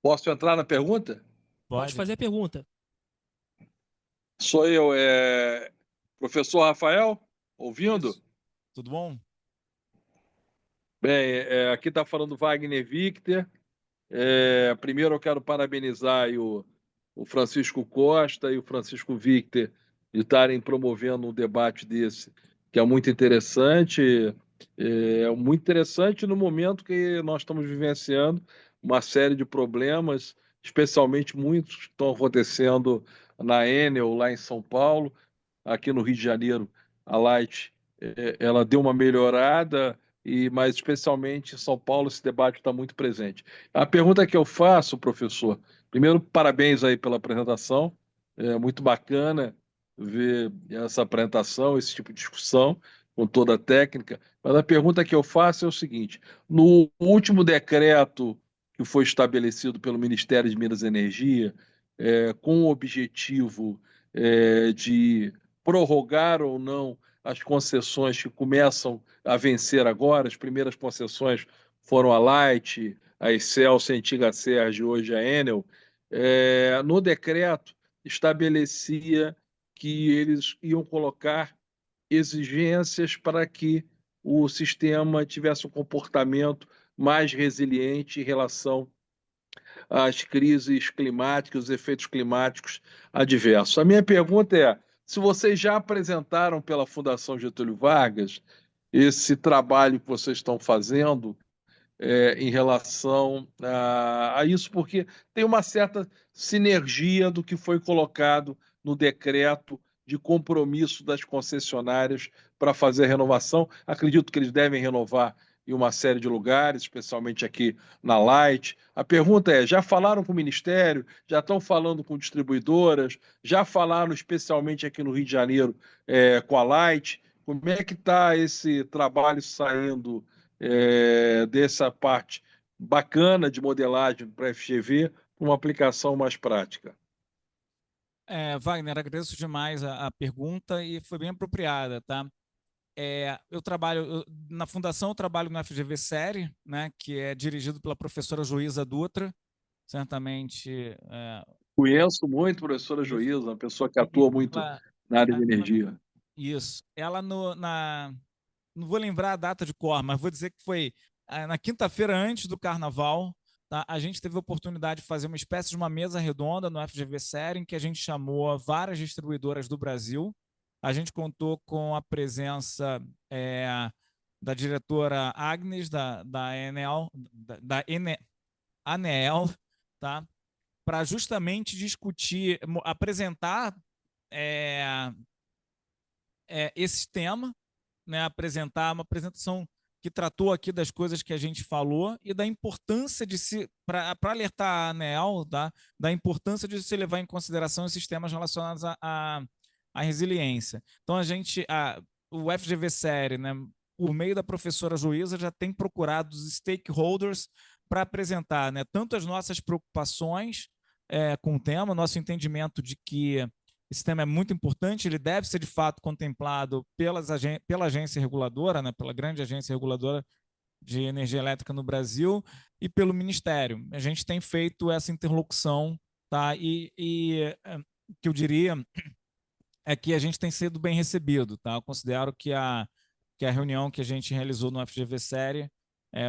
Posso entrar na pergunta? Pode fazer a pergunta. Sou eu, professor Rafael, ouvindo? Isso. Tudo bom? Bem, aqui está falando Wagner Victor. Primeiro eu quero parabenizar o Francisco Costa e o Francisco Victor de estarem promovendo um debate desse, que é muito interessante. Muito interessante no momento que nós estamos vivenciando uma série de problemas, especialmente muitos que estão acontecendo na Enel, lá em São Paulo. Aqui no Rio de Janeiro, a Light ela deu uma melhorada, mas especialmente em São Paulo esse debate está muito presente. A pergunta que eu faço, professor, primeiro, parabéns aí pela apresentação, é muito bacana ver essa apresentação, esse tipo de discussão, com toda a técnica, mas a pergunta que eu faço é o seguinte: no último decreto que foi estabelecido pelo Ministério de Minas e Energia, com o objetivo de prorrogar ou não as concessões que começam a vencer agora, as primeiras concessões foram a Light, a Excelsior, a antiga Sérgio, hoje a Enel, no decreto estabelecia que eles iam colocar exigências para que o sistema tivesse um comportamento mais resiliente em relação às crises climáticas, os efeitos climáticos adversos. A minha pergunta é: se vocês já apresentaram pela Fundação Getúlio Vargas esse trabalho que vocês estão fazendo em relação a isso, porque tem uma certa sinergia do que foi colocado no decreto de compromisso das concessionárias para fazer a renovação. Acredito que eles devem renovar em uma série de lugares, especialmente aqui na Light. A pergunta é: já falaram com o Ministério? Já estão falando com distribuidoras? Já falaram especialmente aqui no Rio de Janeiro com a Light? Como é que está esse trabalho saindo dessa parte bacana de modelagem para FGV para uma aplicação mais prática? Wagner, agradeço demais a pergunta e foi bem apropriada, tá? Eu trabalho na Fundação, eu trabalho no FGV Série, né, que é dirigido pela professora Joísa Dutra, certamente. Conheço muito a professora Joísa, uma pessoa que atua muito na área de energia. Isso. Ela não vou lembrar a data de cor, mas vou dizer que foi na quinta-feira antes do Carnaval. Tá? A gente teve a oportunidade de fazer uma espécie de uma mesa redonda no FGV Série, em que a gente chamou várias distribuidoras do Brasil. A gente contou com a presença da diretora Agnes, da Enel, ANEEL, tá? Para justamente discutir, apresentar esse tema, né? Apresentar uma apresentação que tratou aqui das coisas que a gente falou e da importância de se, para alertar a ANEEL, tá? Da importância de se levar em consideração esses temas relacionados à resiliência. Então, o FGV Série, né, por meio da professora Joísa, já tem procurado os stakeholders para apresentar, né, tanto as nossas preocupações com o tema, nosso entendimento de que esse tema é muito importante, ele deve ser de fato contemplado pela agência reguladora, né, pela grande agência reguladora de energia elétrica no Brasil e pelo Ministério. A gente tem feito essa interlocução, tá? E que eu diria é que a gente tem sido bem recebido, tá? Eu considero que a reunião que a gente realizou no FGV Série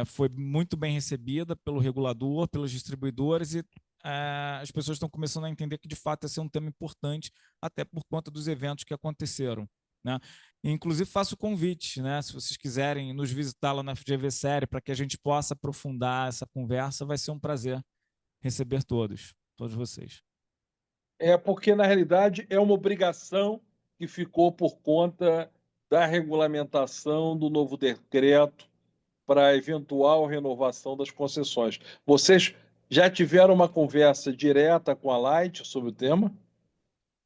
foi muito bem recebida pelo regulador, pelos distribuidores e as pessoas estão começando a entender que de fato esse é um tema importante, até por conta dos eventos que aconteceram, né? Inclusive faço o convite, né? Se vocês quiserem nos visitar lá na FGV Série para que a gente possa aprofundar essa conversa, vai ser um prazer receber todos vocês. Porque, na realidade, é uma obrigação que ficou por conta da regulamentação do novo decreto para a eventual renovação das concessões. Vocês já tiveram uma conversa direta com a Light sobre o tema?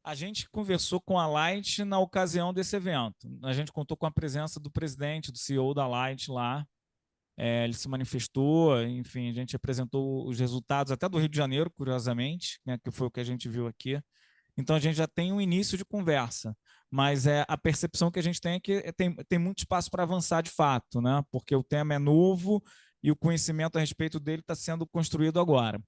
A gente conversou com a Light na ocasião desse evento. A gente contou com a presença do presidente, do CEO da Light lá. Ele se manifestou, enfim, a gente apresentou os resultados até do Rio de Janeiro, curiosamente, né, que foi o que a gente viu aqui. Então, a gente já tem um início de conversa, mas a percepção que a gente tem é que tem muito espaço para avançar de fato, né, porque o tema é novo e o conhecimento a respeito dele está sendo construído agora.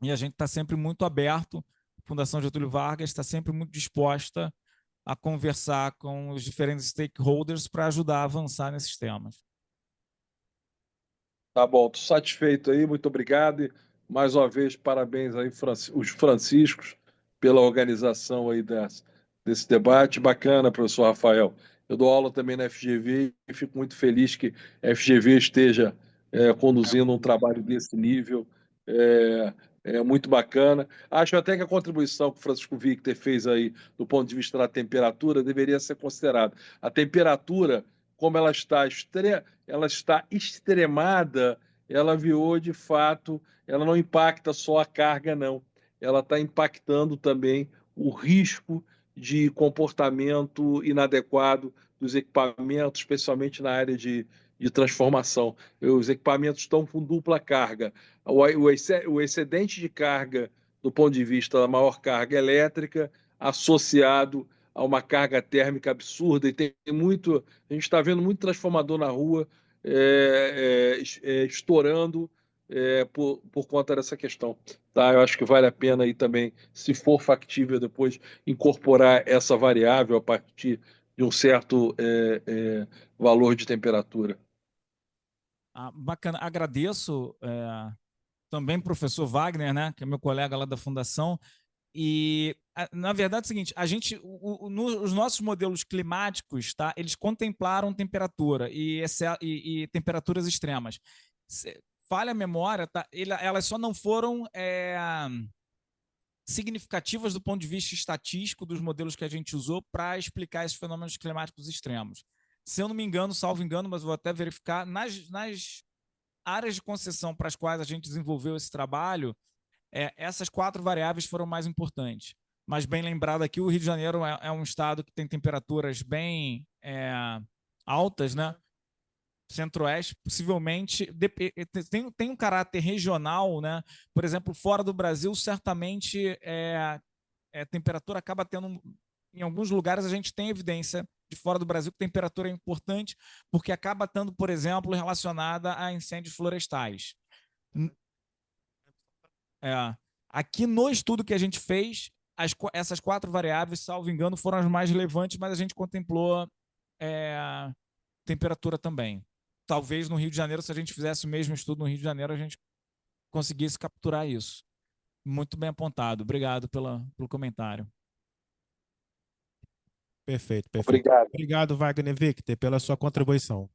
E a gente está sempre muito aberto, a Fundação Getúlio Vargas está sempre muito disposta a conversar com os diferentes stakeholders para ajudar a avançar nesses temas. Tá bom, estou satisfeito aí, muito obrigado. E, mais uma vez, parabéns aí, os franciscos, pela organização aí desse debate. Bacana, professor Rafael. Eu dou aula também na FGV e fico muito feliz que a FGV esteja conduzindo um trabalho desse nível. É muito bacana. Acho até que a contribuição que o Francisco Victor fez aí, do ponto de vista da temperatura, deveria ser considerada. A temperatura como ela está extremada, ela virou, de fato, ela não impacta só a carga, não. Ela está impactando também o risco de comportamento inadequado dos equipamentos, especialmente na área de transformação. Os equipamentos estão com dupla carga. O excedente de carga, do ponto de vista da maior carga elétrica, associado a uma carga térmica absurda, e tem muito, a gente está vendo muito transformador na rua estourando por conta dessa questão. Tá? Eu acho que vale a pena aí também, se for factível depois, incorporar essa variável a partir de um certo valor de temperatura. Bacana, agradeço também professor Wagner, né, que é meu colega lá da Fundação. E, na verdade, é o seguinte, os nossos modelos climáticos, tá, eles contemplaram temperatura e temperaturas extremas. Falha a memória, tá, elas só não foram significativas do ponto de vista estatístico dos modelos que a gente usou para explicar esses fenômenos climáticos extremos. Se eu não me engano, salvo engano, mas vou até verificar, nas áreas de concessão para as quais a gente desenvolveu esse trabalho, essas 4 variáveis foram mais importantes. Mas, bem lembrado aqui, o Rio de Janeiro é um estado que tem temperaturas bem altas, né? Centro-Oeste, possivelmente, tem um caráter regional, né? Por exemplo, fora do Brasil, certamente a temperatura acaba tendo... Em alguns lugares, a gente tem evidência de fora do Brasil que temperatura é importante, porque acaba estando, por exemplo, relacionada a incêndios florestais. Aqui no estudo que a gente fez, essas 4 variáveis, salvo engano, foram as mais relevantes, mas a gente contemplou temperatura também. Talvez no Rio de Janeiro, se a gente fizesse o mesmo estudo no Rio de Janeiro, a gente conseguisse capturar isso. Muito bem apontado. Obrigado pelo comentário. Perfeito. Obrigado. Obrigado, Wagner Victor, pela sua contribuição.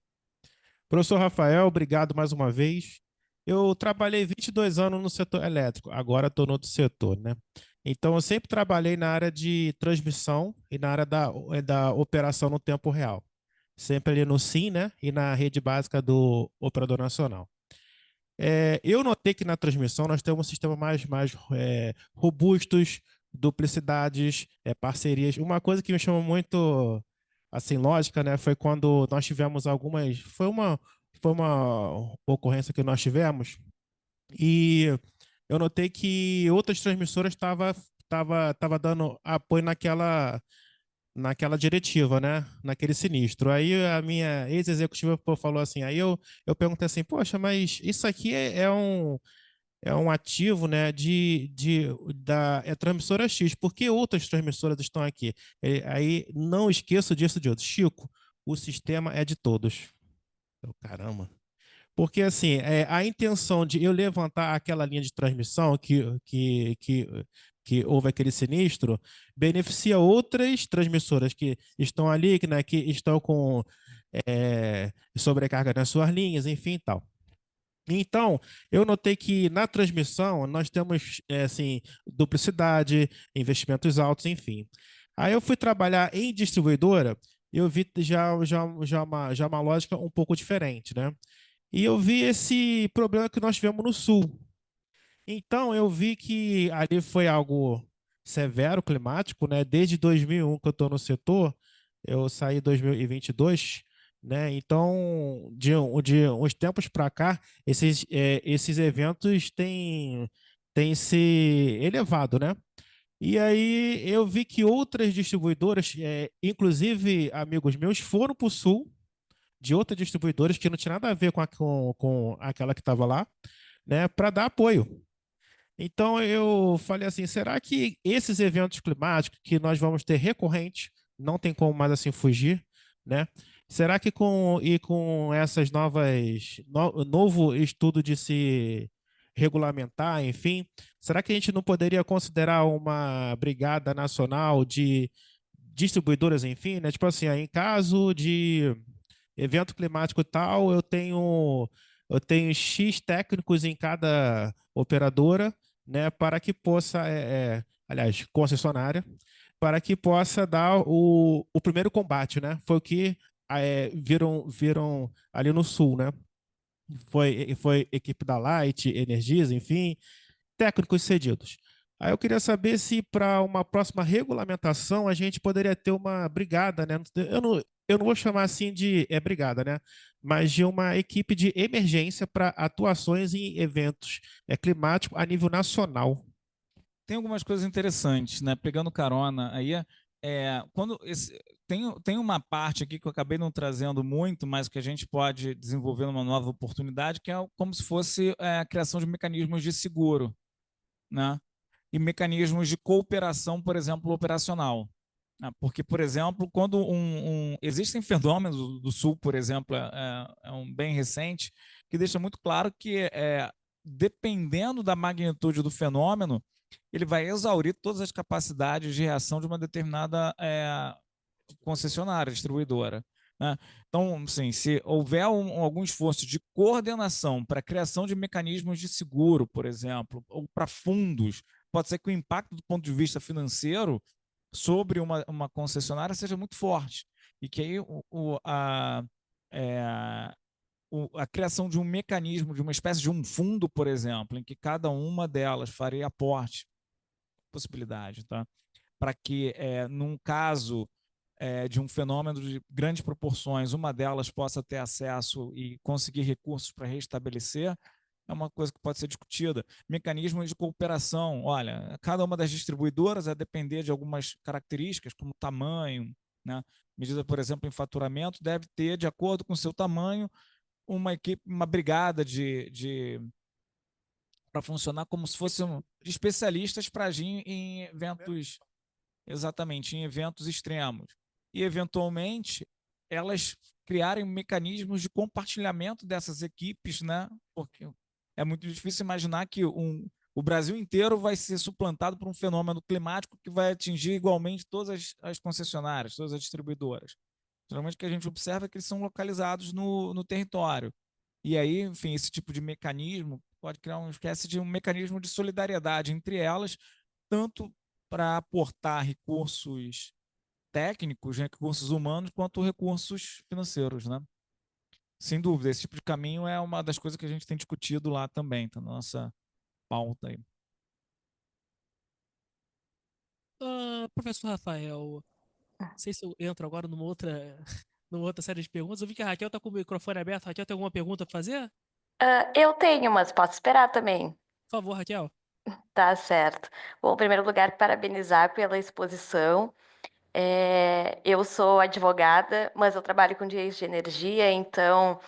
Professor Rafael, obrigado mais uma vez. Eu trabalhei 22 anos no setor elétrico, agora estou no outro setor, né? Então, eu sempre trabalhei na área de transmissão e na área da operação no tempo real. Sempre ali no SIM, né? E na rede básica do Operador Nacional. Eu notei que na transmissão nós temos sistemas mais robustos, duplicidades, parcerias. Uma coisa que me chamou muito assim, lógica, né? Foi quando nós tivemos algumas... Foi uma ocorrência que nós tivemos e eu notei que outras transmissoras tava dando apoio naquela diretiva, né? Naquele sinistro. Aí a minha ex-executiva falou assim, aí eu perguntei assim, poxa, mas isso aqui é um ativo, né, da transmissora X, por que outras transmissoras estão aqui? Aí não esqueço disso de outro. Chico, o sistema é de todos. Caramba. Porque, assim, a intenção de eu levantar aquela linha de transmissão que houve aquele sinistro beneficia outras transmissoras que estão ali, né, que estão com sobrecarga nas suas linhas, enfim, tal. Então, eu notei que na transmissão nós temos assim, duplicidade, investimentos altos, enfim. Aí eu fui trabalhar em distribuidora, eu vi já uma lógica um pouco diferente, né? E eu vi esse problema que nós tivemos no Sul. Então, eu vi que ali foi algo severo, climático, né? Desde 2001 que eu estou no setor, eu saí em 2022, né? Então, de uns tempos para cá, esses eventos têm se elevado, né? E aí eu vi que outras distribuidoras, inclusive amigos meus, foram para o Sul, de outras distribuidoras que não tinha nada a ver com aquela que estava lá, né, para dar apoio. Então eu falei assim, será que esses eventos climáticos que nós vamos ter recorrentes, não tem como mais assim fugir, né? Será que com essas novo estudo de se regulamentar, enfim, será que a gente não poderia considerar uma brigada nacional de distribuidoras, enfim, né? Tipo assim, em caso de evento climático tal, eu tenho X técnicos em cada operadora, né, para que possa, aliás, concessionária, para que possa dar o primeiro combate, né? Foi o que viram ali no sul, né? Foi equipe da Light, Energisa, enfim, técnicos cedidos. Aí eu queria saber se para uma próxima regulamentação a gente poderia ter uma brigada, né? Eu não vou chamar assim de brigada, né? Mas de uma equipe de emergência para atuações em eventos climáticos a nível nacional. Tem algumas coisas interessantes, né? Pegando carona, aí tem uma parte aqui que eu acabei não trazendo muito, mas que a gente pode desenvolver numa nova oportunidade, que é como se fosse a criação de mecanismos de seguro, né? E mecanismos de cooperação, por exemplo, operacional. Porque, por exemplo, quando existem fenômenos do Sul, por exemplo, é um bem recente, que deixa muito claro que, dependendo da magnitude do fenômeno, ele vai exaurir todas as capacidades de reação de uma determinada concessionária, distribuidora, né? Então, assim, se houver algum esforço de coordenação para a criação de mecanismos de seguro, por exemplo, ou para fundos, pode ser que o impacto do ponto de vista financeiro sobre uma concessionária seja muito forte. E que aí a criação de um mecanismo, de uma espécie de um fundo, por exemplo, em que cada uma delas faria aporte, possibilidade, tá? Para que, num caso de um fenômeno de grandes proporções, uma delas possa ter acesso e conseguir recursos para restabelecer, é uma coisa que pode ser discutida. Mecanismos de cooperação, olha, cada uma das distribuidoras vai depender de algumas características, como tamanho, né? Medida, por exemplo, em faturamento, deve ter, de acordo com o seu tamanho, uma equipe, uma brigada para funcionar como se fossem especialistas para agir em eventos, exatamente, em eventos extremos. E, eventualmente, elas criarem mecanismos de compartilhamento dessas equipes, né? Porque é muito difícil imaginar que o Brasil inteiro vai ser suplantado por um fenômeno climático que vai atingir igualmente todas as concessionárias, todas as distribuidoras. Geralmente o que a gente observa é que eles são localizados no território. E aí, enfim, esse tipo de mecanismo pode criar uma espécie de um mecanismo de solidariedade entre elas, tanto para aportar recursos técnicos, né, recursos humanos, quanto recursos financeiros, né? Sem dúvida, esse tipo de caminho é uma das coisas que a gente tem discutido lá também, tá na nossa pauta aí. Professor Rafael, não sei se eu entro agora numa outra série de perguntas. Eu vi que a Raquel está com o microfone aberto. Raquel, tem alguma pergunta para fazer? Eu tenho, mas posso esperar também. Por favor, Raquel. Tá certo. Bom, em primeiro lugar, parabenizar pela exposição. Eu sou advogada, mas eu trabalho com direito de energia, então,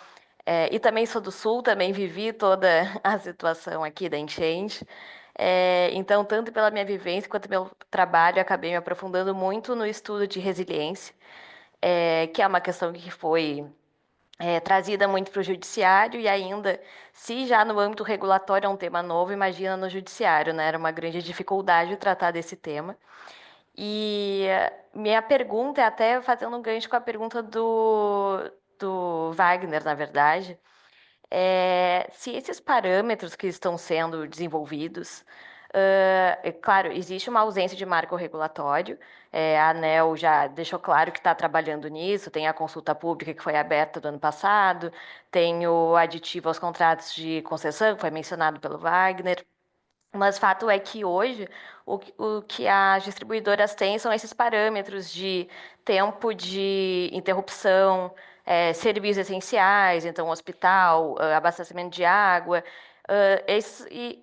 e também sou do Sul, também vivi toda a situação aqui da enchente. Então, tanto pela minha vivência quanto pelo trabalho, acabei me aprofundando muito no estudo de resiliência, que é uma questão que foi trazida muito para o judiciário e ainda, se já no âmbito regulatório é um tema novo, imagina no judiciário, né? Era uma grande dificuldade tratar desse tema. E minha pergunta é até fazendo um gancho com a pergunta do Wagner, na verdade, se esses parâmetros que estão sendo desenvolvidos, claro, existe uma ausência de marco regulatório, a ANEEL já deixou claro que está trabalhando nisso, tem a consulta pública que foi aberta do ano passado, tem o aditivo aos contratos de concessão, que foi mencionado pelo Wagner, mas fato é que hoje o que as distribuidoras têm são esses parâmetros de tempo de interrupção, serviços essenciais, então hospital, abastecimento de água,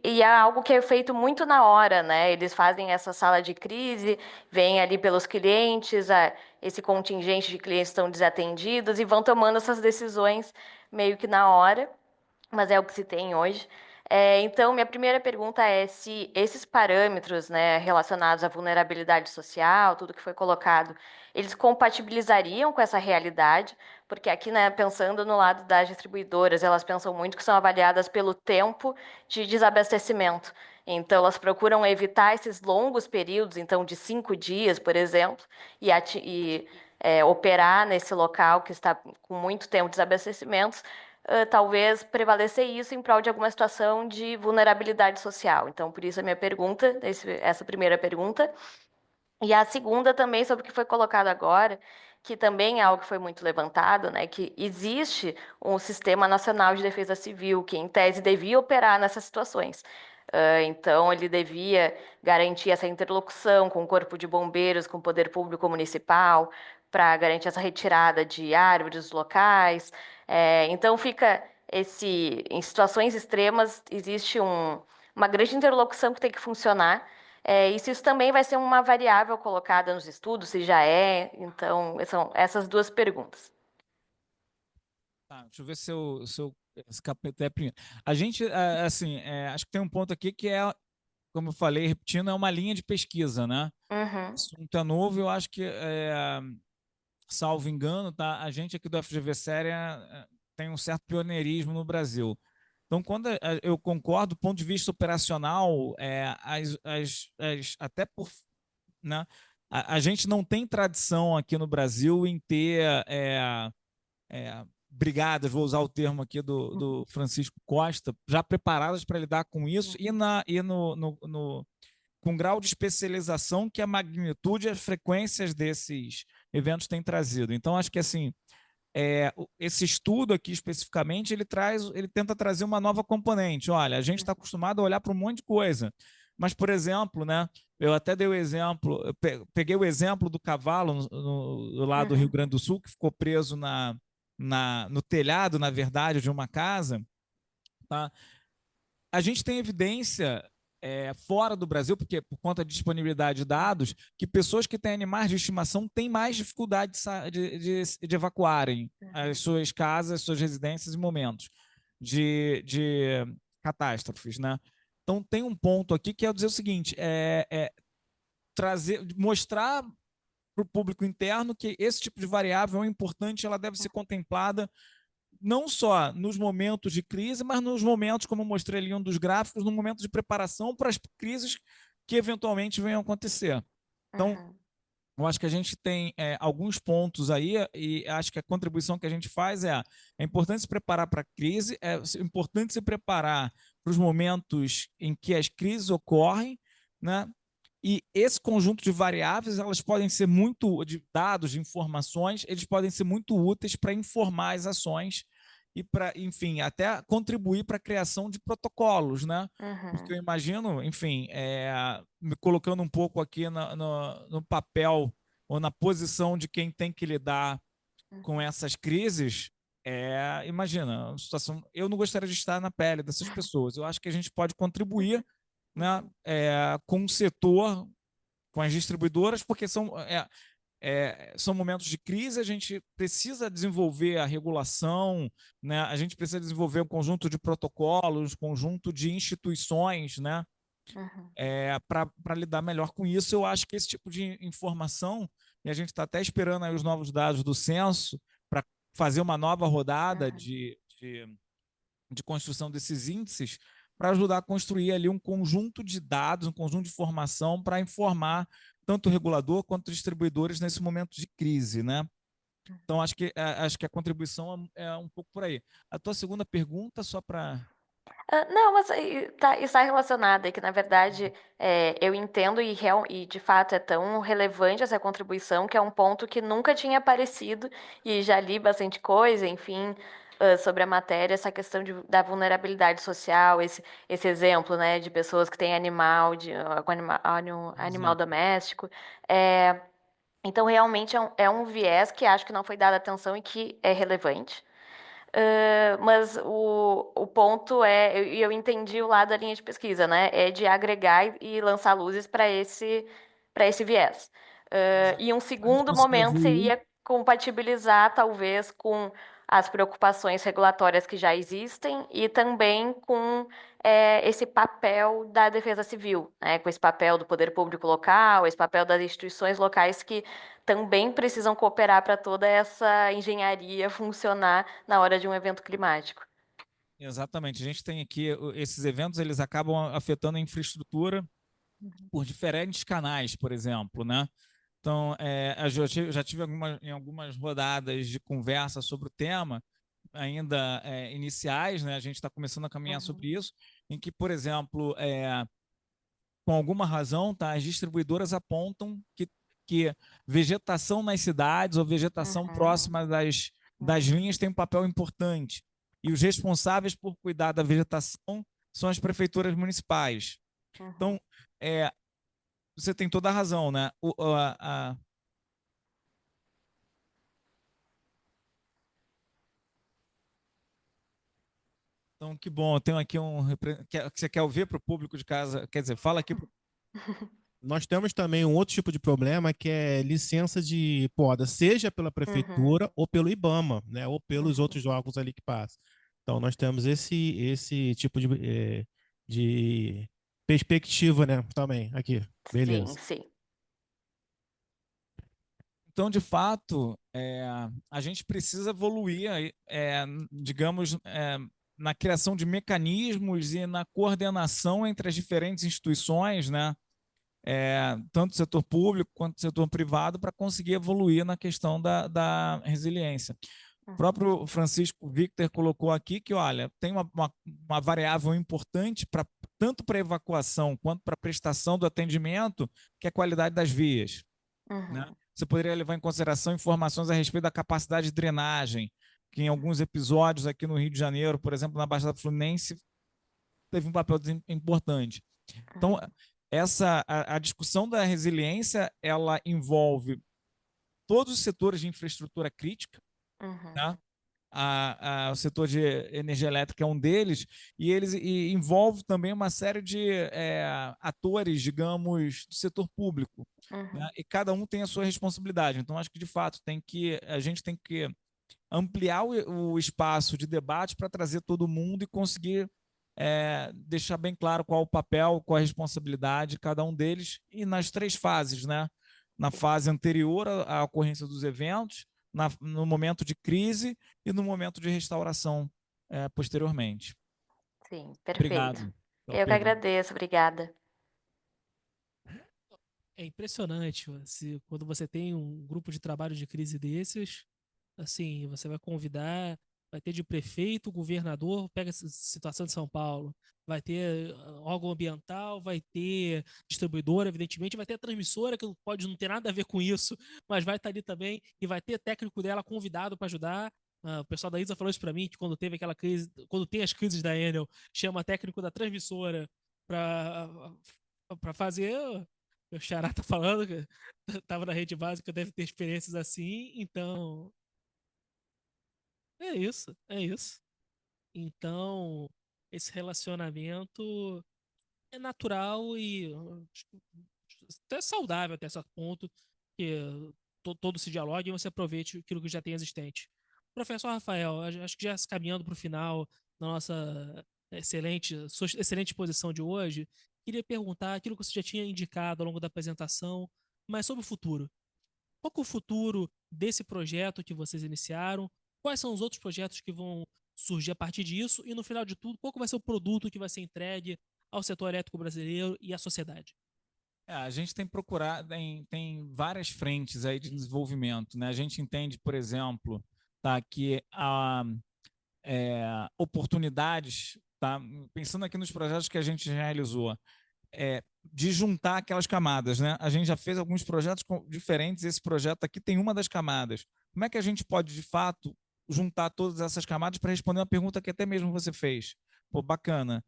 e é algo que é feito muito na hora, né? Eles fazem essa sala de crise, vêm ali pelos clientes, esse contingente de clientes estão desatendidos e vão tomando essas decisões meio que na hora, mas é o que se tem hoje. Então, minha primeira pergunta é se esses parâmetros, né, relacionados à vulnerabilidade social, tudo que foi colocado, eles compatibilizariam com essa realidade, porque aqui, né, pensando no lado das distribuidoras, elas pensam muito que são avaliadas pelo tempo de desabastecimento. Então, elas procuram evitar esses longos períodos, então, de 5 dias, por exemplo, e operar nesse local que está com muito tempo de desabastecimentos, talvez prevalecer isso em prol de alguma situação de vulnerabilidade social. Então, por isso a minha pergunta, essa primeira pergunta. E a segunda também sobre o que foi colocado agora, que também é algo que foi muito levantado, né, que existe um Sistema Nacional de Defesa Civil, que em tese devia operar nessas situações. Então, ele devia garantir essa interlocução com o Corpo de Bombeiros, com o Poder Público Municipal, para garantir essa retirada de árvores locais. Então, fica em situações extremas, existe uma grande interlocução que tem que funcionar. E se isso também vai ser uma variável colocada nos estudos, se já é. Então, são essas duas perguntas. Tá, deixa eu ver se eu escapei até primeiro. A gente, assim, acho que tem um ponto aqui que é, como eu falei, repetindo, é uma linha de pesquisa, né? Uhum, Isso não é novo, eu acho que, salvo engano, tá? A gente aqui do FGV Séria tem um certo pioneirismo no Brasil. Então, quando eu concordo, do ponto de vista operacional, até por, né? A gente não tem tradição aqui no Brasil em ter brigadas, vou usar o termo aqui do Francisco Costa, já preparadas para lidar com isso com grau de especialização que a magnitude e as frequências desses eventos têm trazido. Então, acho que assim, esse estudo aqui especificamente, ele tenta trazer uma nova componente. Olha, a gente está acostumado a olhar para um monte de coisa, mas, por exemplo, né, eu até dei o exemplo, eu peguei o exemplo do cavalo lá do Rio Grande do Sul, que ficou preso no telhado, na verdade, de uma casa. Tá? A gente tem evidência fora do Brasil, porque por conta de disponibilidade de dados, que pessoas que têm animais de estimação têm mais dificuldade de evacuarem as suas casas, suas residências em momentos de catástrofes, né? Então tem um ponto aqui que é dizer o seguinte: mostrar para o público interno que esse tipo de variável é importante, ela deve ser contemplada não só nos momentos de crise, mas nos momentos, como eu mostrei ali um dos gráficos, no momento de preparação para as crises que eventualmente venham a acontecer. Então, eu acho que a gente tem alguns pontos aí, e acho que a contribuição que a gente faz é importante se preparar para a crise, é importante se preparar para os momentos em que as crises ocorrem, né? E esse conjunto de variáveis, elas podem ser de dados, de informações, eles podem ser muito úteis para informar as ações e para, enfim, até contribuir para a criação de protocolos, né? Porque eu imagino, enfim, me colocando um pouco aqui no papel ou na posição de quem tem que lidar com essas crises, imagina, uma situação, eu não gostaria de estar na pele dessas pessoas. Eu acho que a gente pode contribuir, né, com o setor, com as distribuidoras, porque são momentos de crise, a gente precisa desenvolver a regulação, né? A gente precisa desenvolver um conjunto de protocolos, um conjunto de instituições, né? Para lidar melhor com isso. Eu acho que esse tipo de informação, e a gente está até esperando aí os novos dados do censo para fazer uma nova rodada de construção desses índices, para ajudar a construir ali um conjunto de dados, um conjunto de informação para informar tanto o regulador quanto os distribuidores nesse momento de crise, né? Então, acho que a contribuição é um pouco por aí. A tua segunda pergunta, só para... Não, mas está relacionada, que na verdade eu entendo e de fato é tão relevante essa contribuição que é um ponto que nunca tinha aparecido e já li bastante coisa, enfim, sobre a matéria, essa questão da vulnerabilidade social, esse exemplo, né, de pessoas que têm animal doméstico. Então, realmente é um viés que acho que não foi dado atenção e que é relevante. Mas o ponto e eu entendi o lado da linha de pesquisa, né? É de agregar e lançar luzes para esse viés. E um segundo momento seria compatibilizar, talvez, com as preocupações regulatórias que já existem e também com esse papel da defesa civil, né? Com esse papel do poder público local, esse papel das instituições locais que também precisam cooperar para toda essa engenharia funcionar na hora de um evento climático. Exatamente. A gente tem aqui esses eventos, eles acabam afetando a infraestrutura por diferentes canais, por exemplo, né? Então, eu já tive em algumas rodadas de conversa sobre o tema, ainda iniciais, né? A gente está começando a caminhar sobre isso, em que, por exemplo, com alguma razão, tá, as distribuidoras apontam que porque vegetação nas cidades ou vegetação próxima das linhas tem um papel importante. E os responsáveis por cuidar da vegetação são as prefeituras municipais. Então, você tem toda a razão, né? Então, que bom, eu tenho aqui você quer ouvir para o público de casa? Quer dizer, fala aqui. Nós temos também um outro tipo de problema que é licença de poda, seja pela prefeitura ou pelo IBAMA, né? Ou pelos outros órgãos ali que passam. Então, nós temos esse tipo de perspectiva, né? Também, aqui. Beleza. Sim, sim. Então, de fato, a gente precisa evoluir, digamos, na criação de mecanismos e na coordenação entre as diferentes instituições, né? Tanto do setor público quanto do setor privado, para conseguir evoluir na questão da resiliência. O próprio Francisco Victor colocou aqui que, olha, tem uma variável importante tanto para evacuação quanto para prestação do atendimento, que é a qualidade das vias. Né? Você poderia levar em consideração informações a respeito da capacidade de drenagem, que em alguns episódios aqui no Rio de Janeiro, por exemplo, na Baixada Fluminense, teve um papel importante. Então, a discussão da resiliência, ela envolve todos os setores de infraestrutura crítica, tá? O setor de energia elétrica é um deles, e envolve também uma série de atores, digamos, do setor público, né? E cada um tem a sua responsabilidade. Então, acho que, de fato, a gente tem que ampliar o espaço de debate para trazer todo mundo e conseguir deixar bem claro qual o papel, qual a responsabilidade de cada um deles, e nas 3 fases, né? Na fase anterior à ocorrência dos eventos, no momento de crise e no momento de restauração posteriormente. Sim, perfeito. Obrigado. Eu que agradeço, obrigada. É impressionante, quando você tem um grupo de trabalho de crise desses, assim, você vai convidar, vai ter de prefeito, governador, pega a situação de São Paulo, vai ter órgão ambiental, vai ter distribuidora, evidentemente, vai ter a transmissora, que pode não ter nada a ver com isso, mas vai estar ali também, e vai ter técnico dela convidado para ajudar. O pessoal da ISA falou isso para mim, que quando teve aquela crise, quando tem as crises da Enel, chama técnico da transmissora para fazer. O Xará tá falando que tava na rede básica, deve ter experiências assim, então é isso, é isso. Então, esse relacionamento é natural e até saudável até certo ponto, que todo se dialogue e você aproveite aquilo que já tem existente. Professor Rafael, acho que já se caminhando para o final da nossa sua excelente exposição de hoje, queria perguntar aquilo que você já tinha indicado ao longo da apresentação, mas sobre o futuro. Qual que é o futuro desse projeto que vocês iniciaram? Quais são os outros projetos que vão surgir a partir disso? E no final de tudo, qual que vai ser o produto que vai ser entregue ao setor elétrico brasileiro e à sociedade? A gente tem procurado, tem várias frentes aí de desenvolvimento, né? A gente entende, por exemplo, tá, que há oportunidades, tá? Pensando aqui nos projetos que a gente realizou, de juntar aquelas camadas, né? A gente já fez alguns projetos diferentes, esse projeto aqui tem uma das camadas. Como é que a gente pode, de fato, juntar todas essas camadas para responder uma pergunta que até mesmo você fez? Pô, bacana.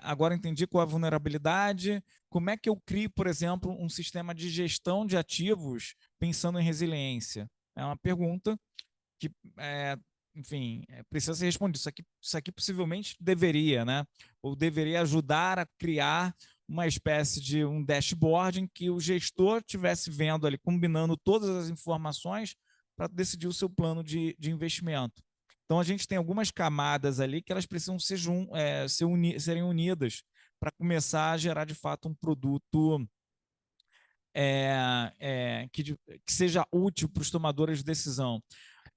Agora entendi qual é a vulnerabilidade. Como é que eu crio, por exemplo, um sistema de gestão de ativos pensando em resiliência? É uma pergunta que, enfim, precisa ser respondida. Isso aqui possivelmente deveria, né? Ou deveria ajudar a criar uma espécie de um dashboard em que o gestor estivesse vendo ali, combinando todas as informações para decidir o seu plano de investimento. Então, a gente tem algumas camadas ali que elas precisam serem unidas para começar a gerar, de fato, um produto que seja útil para os tomadores de decisão.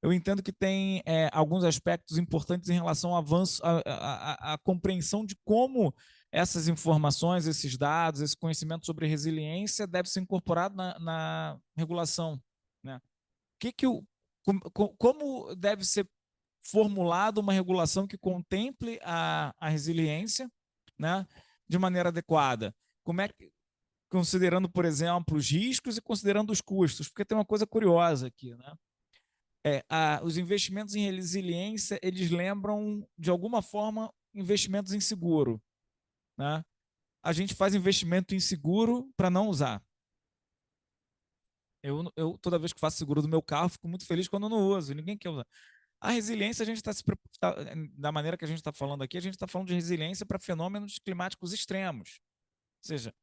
Eu entendo que tem alguns aspectos importantes em relação ao avanço, à compreensão de como essas informações, esses dados, esse conhecimento sobre resiliência deve ser incorporado na regulação, né? Como deve ser formulada uma regulação que contemple a resiliência, né, de maneira adequada? considerando, por exemplo, os riscos e considerando os custos, porque tem uma coisa curiosa aqui, né? Os investimentos em resiliência, eles lembram, de alguma forma, investimentos em seguro, né? A gente faz investimento em seguro para não usar. Eu, toda vez que faço seguro do meu carro, fico muito feliz quando eu não uso, ninguém quer usar. A resiliência, a gente da maneira que a gente está falando aqui, a gente está falando de resiliência para fenômenos climáticos extremos. Ou seja,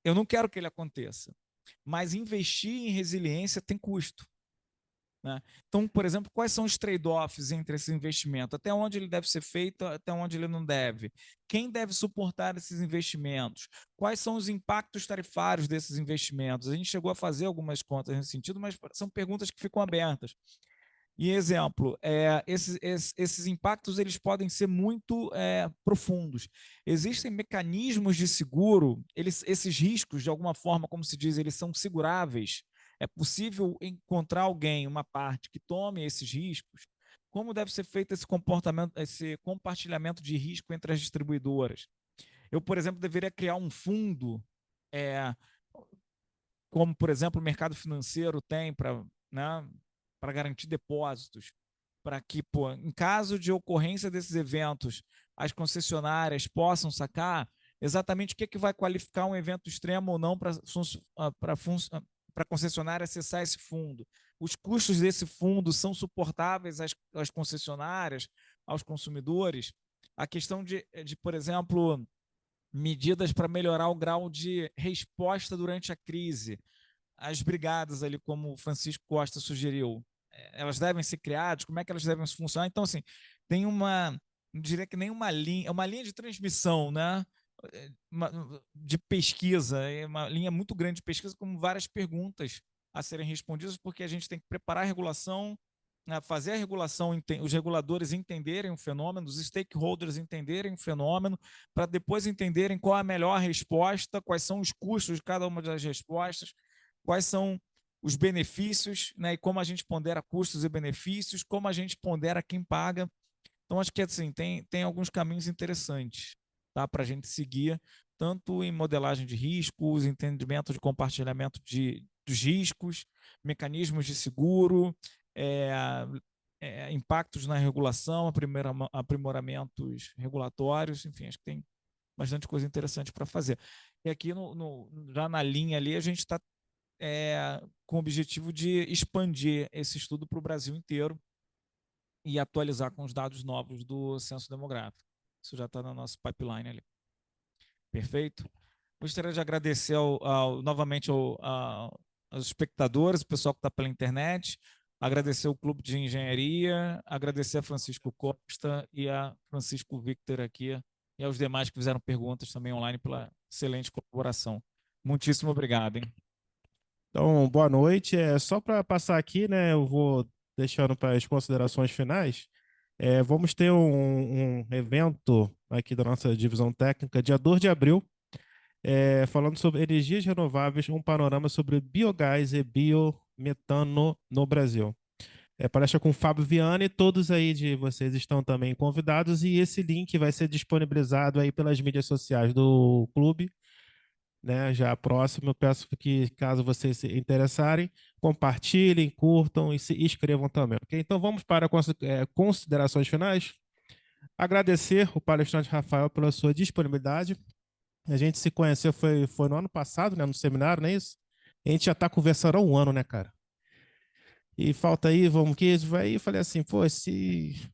eu não quero que ele aconteça, mas investir em resiliência tem custo, né? Então, por exemplo, quais são os trade-offs entre esse investimento? Até onde ele deve ser feito, até onde ele não deve? Quem deve suportar esses investimentos? Quais são os impactos tarifários desses investimentos? A gente chegou a fazer algumas contas nesse sentido, mas são perguntas que ficam abertas. E exemplo, esses impactos eles podem ser muito profundos. Existem mecanismos de seguro, esses riscos, de alguma forma, como se diz, eles são seguráveis. É possível encontrar alguém, uma parte, que tome esses riscos. Como deve ser feito esse compartilhamento de risco entre as distribuidoras? Eu, por exemplo, deveria criar um fundo, como, por exemplo, o mercado financeiro tem para, né, para garantir depósitos, para que, em caso de ocorrência desses eventos, as concessionárias possam sacar exatamente o que vai qualificar um evento extremo ou não para a concessionária acessar esse fundo. Os custos desse fundo são suportáveis às concessionárias, aos consumidores. A questão de, por exemplo, medidas para melhorar o grau de resposta durante a crise. As brigadas ali, como o Francisco Costa sugeriu, elas devem ser criadas, como é que elas devem funcionar? Então, assim, tem não diria que nem uma linha, é uma linha de transmissão, né? De pesquisa, é uma linha muito grande de pesquisa, com várias perguntas a serem respondidas, porque a gente tem que preparar a regulação, fazer a regulação, os reguladores entenderem o fenômeno, os stakeholders entenderem o fenômeno, para depois entenderem qual é a melhor resposta, quais são os custos de cada uma das respostas, quais são os benefícios, né, e como a gente pondera custos e benefícios, como a gente pondera quem paga. Então, acho que assim, tem alguns caminhos interessantes, tá, para a gente seguir, tanto em modelagem de riscos, entendimento de compartilhamento dos riscos, mecanismos de seguro, impactos na regulação, aprimoramentos regulatórios, enfim, acho que tem bastante coisa interessante para fazer. E aqui, já na linha ali, a gente está com o objetivo de expandir esse estudo para o Brasil inteiro e atualizar com os dados novos do censo demográfico. Isso já está no nosso pipeline ali. Perfeito? Gostaria de agradecer novamente aos espectadores, o pessoal que está pela internet, agradecer o Clube de Engenharia, agradecer a Francisco Costa e a Francisco Victor aqui, e aos demais que fizeram perguntas também online pela excelente colaboração. Muitíssimo obrigado, hein? Então, boa noite. Só para passar aqui, né? Eu vou deixando para as considerações finais. Vamos ter um evento aqui da nossa divisão técnica, dia 2 de abril, falando sobre energias renováveis, um panorama sobre biogás e biometano no Brasil. Palestra com o Fábio Viana, todos aí de vocês estão também convidados, e esse link vai ser disponibilizado aí pelas mídias sociais do clube, né? Já próximo, eu peço que, caso vocês se interessarem, compartilhem, curtam e se inscrevam também, ok? Então vamos para considerações finais. Agradecer o palestrante Rafael pela sua disponibilidade. A gente se conheceu, foi no ano passado, né? No seminário, não é isso? A gente já está conversando há um ano, né, cara? E falta aí, vamos que vai. Eu falei assim, pô,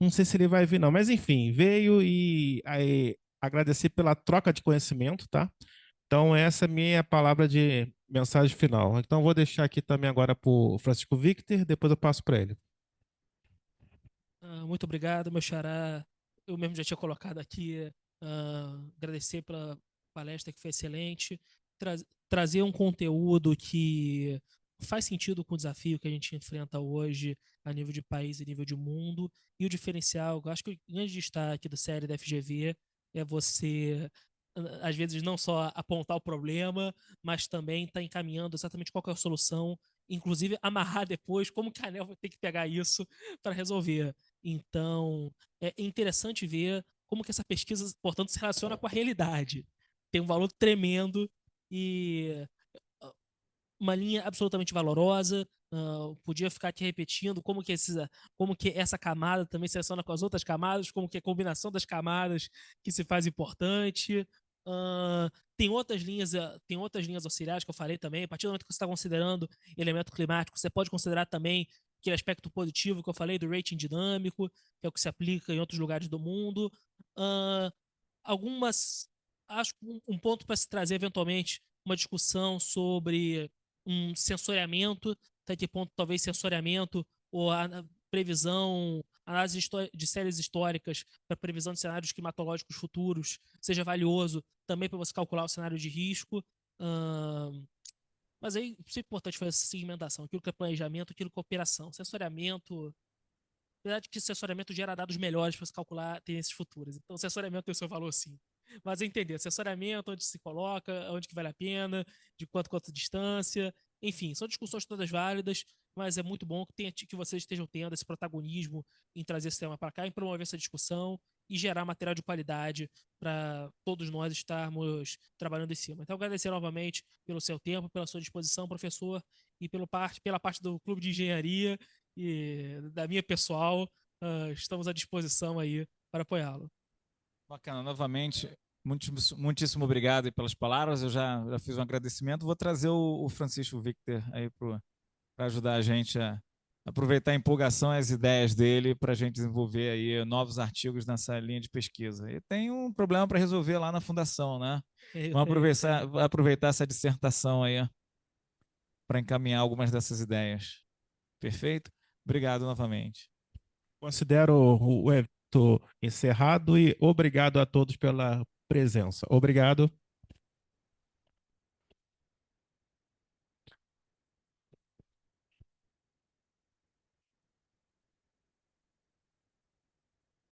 não sei se ele vai vir, não. Mas enfim, veio e aí, agradecer pela troca de conhecimento, tá? Então, essa é a minha palavra de mensagem final. Então, vou deixar aqui também agora para o Francisco Victor, depois eu passo para ele. Muito obrigado, meu xará. Eu mesmo já tinha colocado aqui, agradecer pela palestra que foi excelente, trazer um conteúdo que faz sentido com o desafio que a gente enfrenta hoje a nível de país e nível de mundo. E o diferencial, eu acho que o grande destaque da série da FGV é você, às vezes, não só apontar o problema, mas também estar encaminhando exatamente qual que é a solução, inclusive amarrar depois como que a ANEEL vai ter que pegar isso para resolver. Então, é interessante ver como que essa pesquisa, portanto, se relaciona com a realidade. Tem um valor tremendo e uma linha absolutamente valorosa. Podia ficar aqui repetindo como que essa camada também se relaciona com as outras camadas, como que a combinação das camadas que se faz importante. Tem outras linhas auxiliares que eu falei também. A partir do momento que você está considerando elemento climático, você pode considerar também aquele aspecto positivo que eu falei do rating dinâmico, que é o que se aplica em outros lugares do mundo. Acho que um ponto para se trazer eventualmente uma discussão sobre um sensoriamento, até que ponto talvez sensoriamento ou a previsão, análise de séries históricas para previsão de cenários climatológicos futuros seja valioso também para você calcular o cenário de risco. Mas aí isso é importante fazer essa segmentação, aquilo que é planejamento, aquilo que é operação. Sensoriamento, apesar de que sensoriamento gera dados melhores para você calcular tendências futuras. Então, sensoriamento tem o seu valor sim. Mas entender, assessoramento, onde se coloca, onde que vale a pena, de quanto distância, enfim, são discussões todas válidas, mas é muito bom que vocês estejam tendo esse protagonismo em trazer esse tema para cá, em promover essa discussão e gerar material de qualidade para todos nós estarmos trabalhando em cima. Então, agradecer novamente pelo seu tempo, pela sua disposição, professor, e pela parte do Clube de Engenharia e da minha pessoal, estamos à disposição aí para apoiá-lo. Bacana, novamente, muitíssimo obrigado aí pelas palavras. Eu já fiz um agradecimento. Vou trazer o Francisco Victor aí para ajudar a gente a aproveitar a empolgação e as ideias dele para a gente desenvolver aí novos artigos nessa linha de pesquisa. E tem um problema para resolver lá na fundação, né? Vamos aproveitar essa dissertação aí para encaminhar algumas dessas ideias. Perfeito? Obrigado novamente. Considero o evento encerrado e obrigado a todos pela presença. Obrigado.